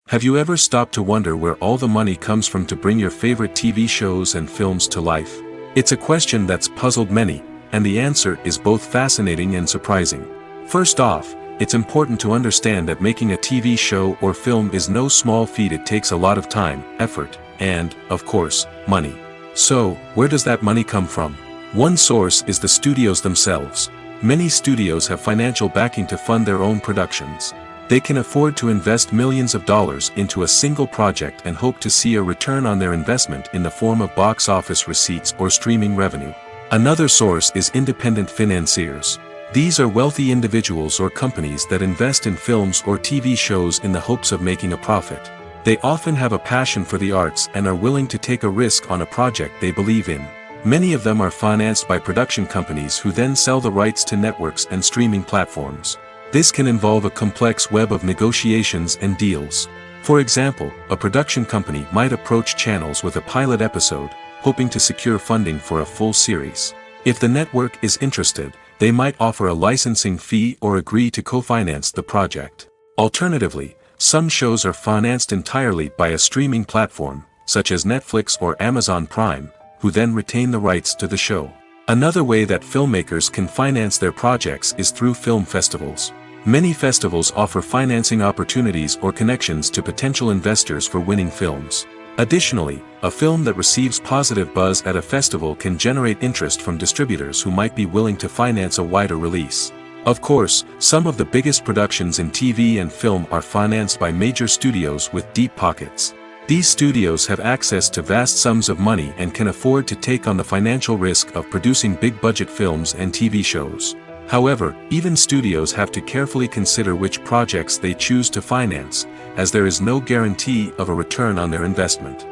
Have you ever stopped to wonder where all the money comes from to bring your favorite TV shows and films to life? It's a question that's puzzled many, and the answer is both fascinating and surprising. First off, it's important to understand that making a TV show or film is no small feat. It takes a lot of time, effort, and, of course, money. So, where does that money come from? One source is the studios themselves. Many studios have financial backing to fund their own productions. They can afford to invest millions of dollars into a single project and hope to see a return on their investment in the form of box office receipts or streaming revenue. Another source is independent financiers. These are wealthy individuals or companies that invest in films or TV shows in the hopes of making a profit. They often have a passion for the arts and are willing to take a risk on a project they believe in. Many of them are financed by production companies who then sell the rights to networks and streaming platforms. This can involve a complex web of negotiations and deals. For example, a production company might approach channels with a pilot episode, hoping to secure funding for a full series. If the network is interested, they might offer a licensing fee or agree to co-finance the project. Alternatively, some shows are financed entirely by a streaming platform, such as Netflix or Amazon Prime, who then retain the rights to the show. Another way that filmmakers can finance their projects is through film festivals. Many festivals offer financing opportunities or connections to potential investors for winning films. Additionally, a film that receives positive buzz at a festival can generate interest from distributors who might be willing to finance a wider release. Of course, some of the biggest productions in TV and film are financed by major studios with deep pockets. These studios have access to vast sums of money and can afford to take on the financial risk of producing big-budget films and TV shows. However, even studios have to carefully consider which projects they choose to finance, as there is no guarantee of a return on their investment.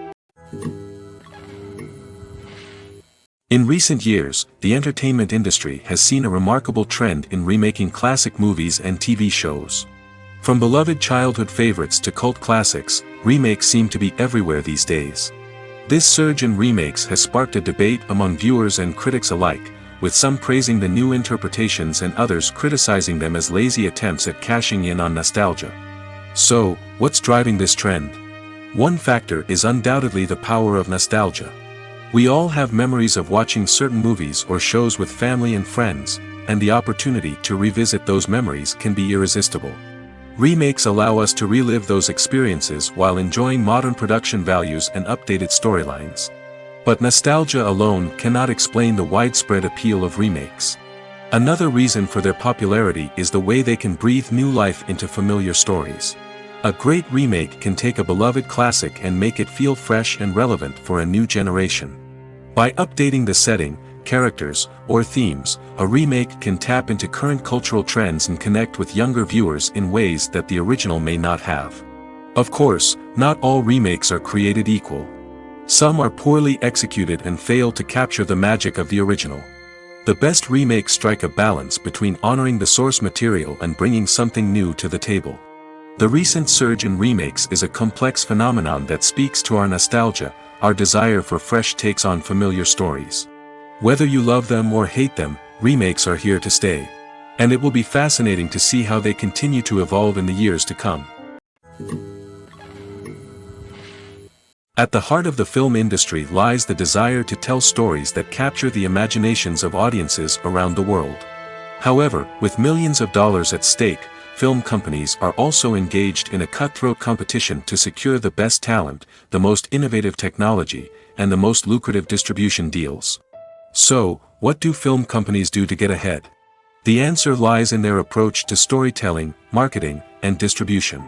In recent years, the entertainment industry has seen a remarkable trend in remaking classic movies and TV shows. From beloved childhood favorites to cult classics, remakes seem to be everywhere these days. This surge in remakes has sparked a debate among viewers and critics alike, with some praising the new interpretations and others criticizing them as lazy attempts at cashing in on nostalgia. So, what's driving this trend? One factor is undoubtedly the power of nostalgia. We all have memories of watching certain movies or shows with family and friends, and the opportunity to revisit those memories can be irresistible. Remakes allow us to relive those experiences while enjoying modern production values and updated storylines. But nostalgia alone cannot explain the widespread appeal of remakes. Another reason for their popularity is the way they can breathe new life into familiar stories. A great remake can take a beloved classic and make it feel fresh and relevant for a new generation. By updating the setting, characters, or themes, a remake can tap into current cultural trends and connect with younger viewers in ways that the original may not have. Of course, not all remakes are created equal. Some are poorly executed and fail to capture the magic of the original. The best remakes strike a balance between honoring the source material and bringing something new to the table. The recent surge in remakes is a complex phenomenon that speaks to our nostalgia, our desire for fresh takes on familiar stories. Whether you love them or hate them, remakes are here to stay. And it will be fascinating to see how they continue to evolve in the years to come. At the heart of the film industry lies the desire to tell stories that capture the imaginations of audiences around the world. However, with millions of dollars at stake, film companies are also engaged in a cutthroat competition to secure the best talent, the most innovative technology, and the most lucrative distribution deals. So, what do film companies do to get ahead? The answer lies in their approach to storytelling, marketing, and distribution.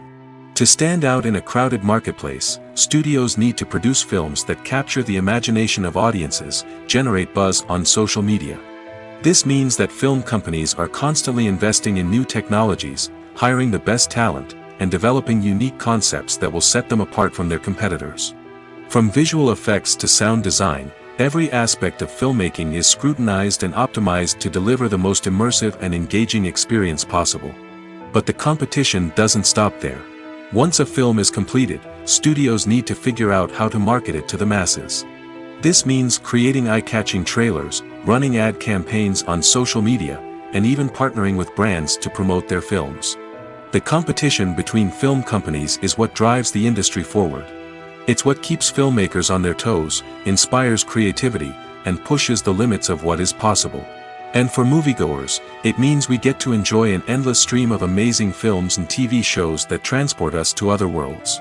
To stand out in a crowded marketplace, studios need to produce films that capture the imagination of audiences, generate buzz on social media. This means that film companies are constantly investing in new technologies, hiring the best talent, and developing unique concepts that will set them apart from their competitors. From visual effects to sound design, every aspect of filmmaking is scrutinized and optimized to deliver the most immersive and engaging experience possible. But the competition doesn't stop there. Once a film is completed, studios need to figure out how to market it to the masses. This means creating eye-catching trailers, running ad campaigns on social media, and even partnering with brands to promote their films. The competition between film companies is what drives the industry forward. It's what keeps filmmakers on their toes, inspires creativity, and pushes the limits of what is possible. And for moviegoers, it means we get to enjoy an endless stream of amazing films and TV shows that transport us to other worlds.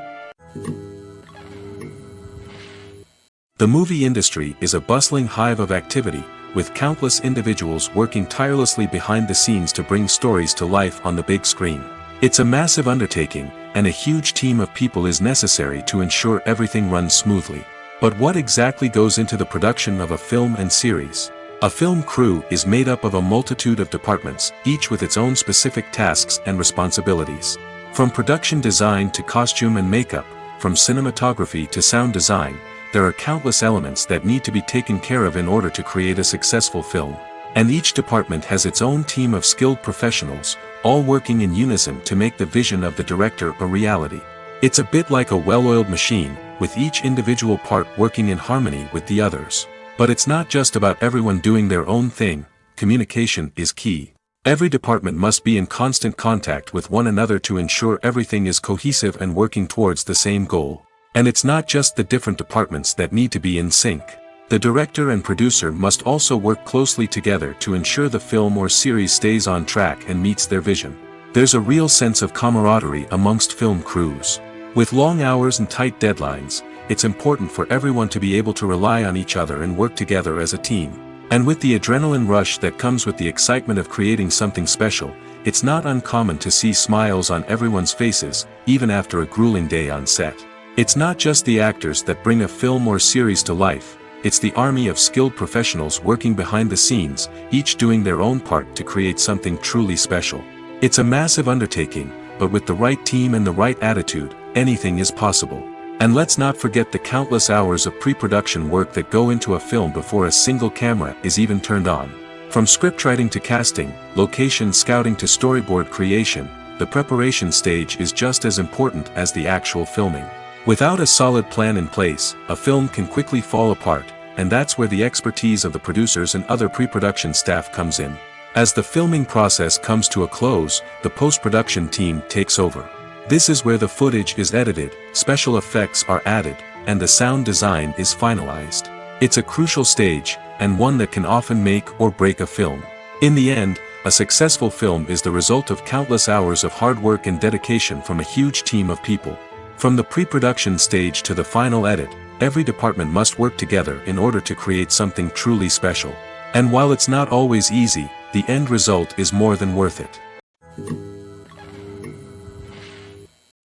The movie industry is a bustling hive of activity, with countless individuals working tirelessly behind the scenes to bring stories to life on the big screen. It's a massive undertaking, and a huge team of people is necessary to ensure everything runs smoothly. But what exactly goes into the production of a film and series? A film crew is made up of a multitude of departments, each with its own specific tasks and responsibilities. From production design to costume and makeup, from cinematography to sound design, there are countless elements that need to be taken care of in order to create a successful film. And each department has its own team of skilled professionals, all working in unison to make the vision of the director a reality. It's a bit like a well-oiled machine, with each individual part working in harmony with the others. But it's not just about everyone doing their own thing. Communication is key. Every department must be in constant contact with one another to ensure everything is cohesive and working towards the same goal. And it's not just the different departments that need to be in sync. The director and producer must also work closely together to ensure the film or series stays on track and meets their vision. There's a real sense of camaraderie amongst film crews. With long hours and tight deadlines, it's important for everyone to be able to rely on each other and work together as a team. And with the adrenaline rush that comes with the excitement of creating something special, it's not uncommon to see smiles on everyone's faces, even after a grueling day on set. It's not just the actors that bring a film or series to life, it's the army of skilled professionals working behind the scenes, each doing their own part to create something truly special. It's a massive undertaking, but with the right team and the right attitude, anything is possible. And let's not forget the countless hours of pre-production work that go into a film before a single camera is even turned on. From scriptwriting to casting, location scouting to storyboard creation, the preparation stage is just as important as the actual filming. Without a solid plan in place, a film can quickly fall apart, and that's where the expertise of the producers and other pre-production staff comes in. As the filming process comes to a close, the post-production team takes over. This is where the footage is edited, special effects are added, and the sound design is finalized. It's a crucial stage, and one that can often make or break a film. In the end, a successful film is the result of countless hours of hard work and dedication from a huge team of people. From the pre-production stage to the final edit, every department must work together in order to create something truly special. And while it's not always easy, the end result is more than worth it.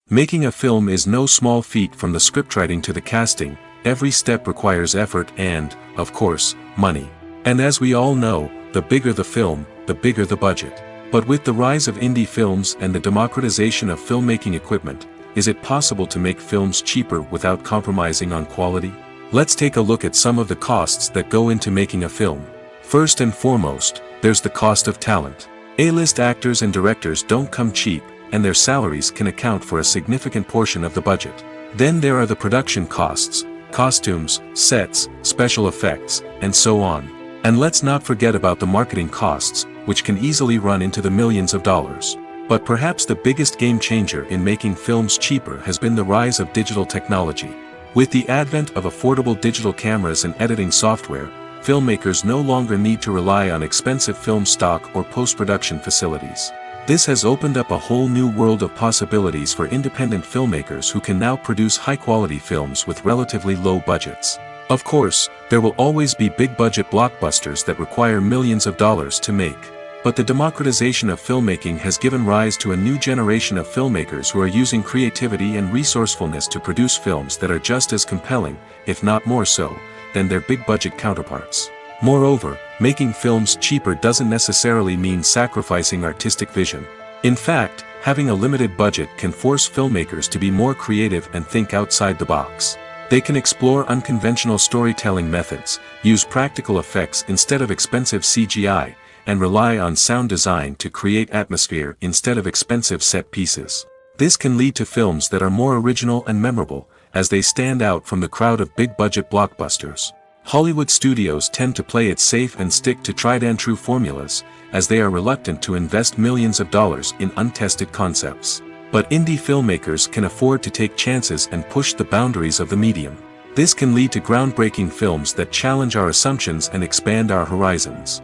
Making a film is no small feat. From the scriptwriting to the casting, every step requires effort and, of course, money. And as we all know, the bigger the film, the bigger the budget. But with the rise of indie films and the democratization of filmmaking equipment, is it possible to make films cheaper without compromising on quality? Let's take a look at some of the costs that go into making a film. First and foremost, there's the cost of talent. A-list actors and directors don't come cheap, and their salaries can account for a significant portion of the budget. Then there are the production costs, costumes, sets, special effects, and so on. And let's not forget about the marketing costs, which can easily run into the millions of dollars. But perhaps the biggest game changer in making films cheaper has been the rise of digital technology. With the advent of affordable digital cameras and editing software, filmmakers no longer need to rely on expensive film stock or post-production facilities. This has opened up a whole new world of possibilities for independent filmmakers who can now produce high-quality films with relatively low budgets. Of course, there will always be big-budget blockbusters that require millions of dollars to make. But the democratization of filmmaking has given rise to a new generation of filmmakers who are using creativity and resourcefulness to produce films that are just as compelling, if not more so, than their big-budget counterparts. Moreover, making films cheaper doesn't necessarily mean sacrificing artistic vision. In fact, having a limited budget can force filmmakers to be more creative and think outside the box. They can explore unconventional storytelling methods, use practical effects instead of expensive CGI, and rely on sound design to create atmosphere instead of expensive set pieces. This can lead to films that are more original and memorable, as they stand out from the crowd of big-budget blockbusters. Hollywood studios tend to play it safe and stick to tried-and-true formulas, as they are reluctant to invest millions of dollars in untested concepts. But indie filmmakers can afford to take chances and push the boundaries of the medium. This can lead to groundbreaking films that challenge our assumptions and expand our horizons.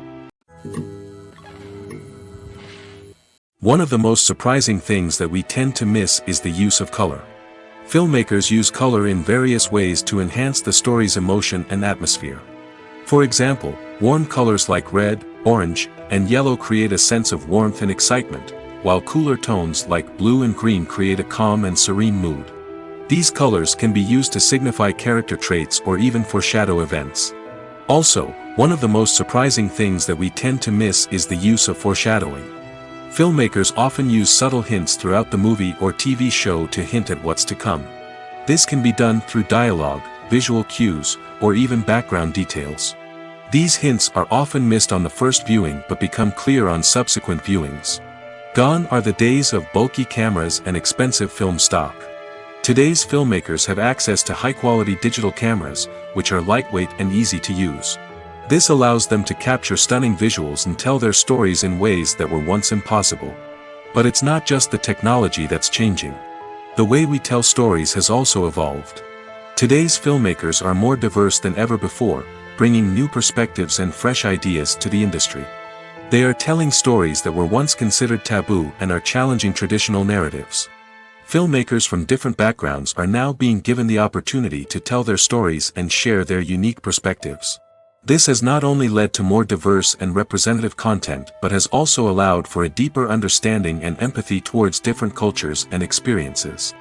One of the most surprising things that we tend to miss is the use of color. Filmmakers use color in various ways to enhance the story's emotion and atmosphere. For example, warm colors like red, orange, and yellow create a sense of warmth and excitement, while cooler tones like blue and green create a calm and serene mood. These colors can be used to signify character traits or even foreshadow events. Also, one of the most surprising things that we tend to miss is the use of foreshadowing. Filmmakers often use subtle hints throughout the movie or TV show to hint at what's to come. This can be done through dialogue, visual cues, or even background details. These hints are often missed on the first viewing but become clear on subsequent viewings. Gone are the days of bulky cameras and expensive film stock. Today's filmmakers have access to high-quality digital cameras, which are lightweight and easy to use. This allows them to capture stunning visuals and tell their stories in ways that were once impossible. But it's not just the technology that's changing. The way we tell stories has also evolved. Today's filmmakers are more diverse than ever before, bringing new perspectives and fresh ideas to the industry. They are telling stories that were once considered taboo and are challenging traditional narratives. Filmmakers from different backgrounds are now being given the opportunity to tell their stories and share their unique perspectives. This has not only led to more diverse and representative content but has also allowed for a deeper understanding and empathy towards different cultures and experiences.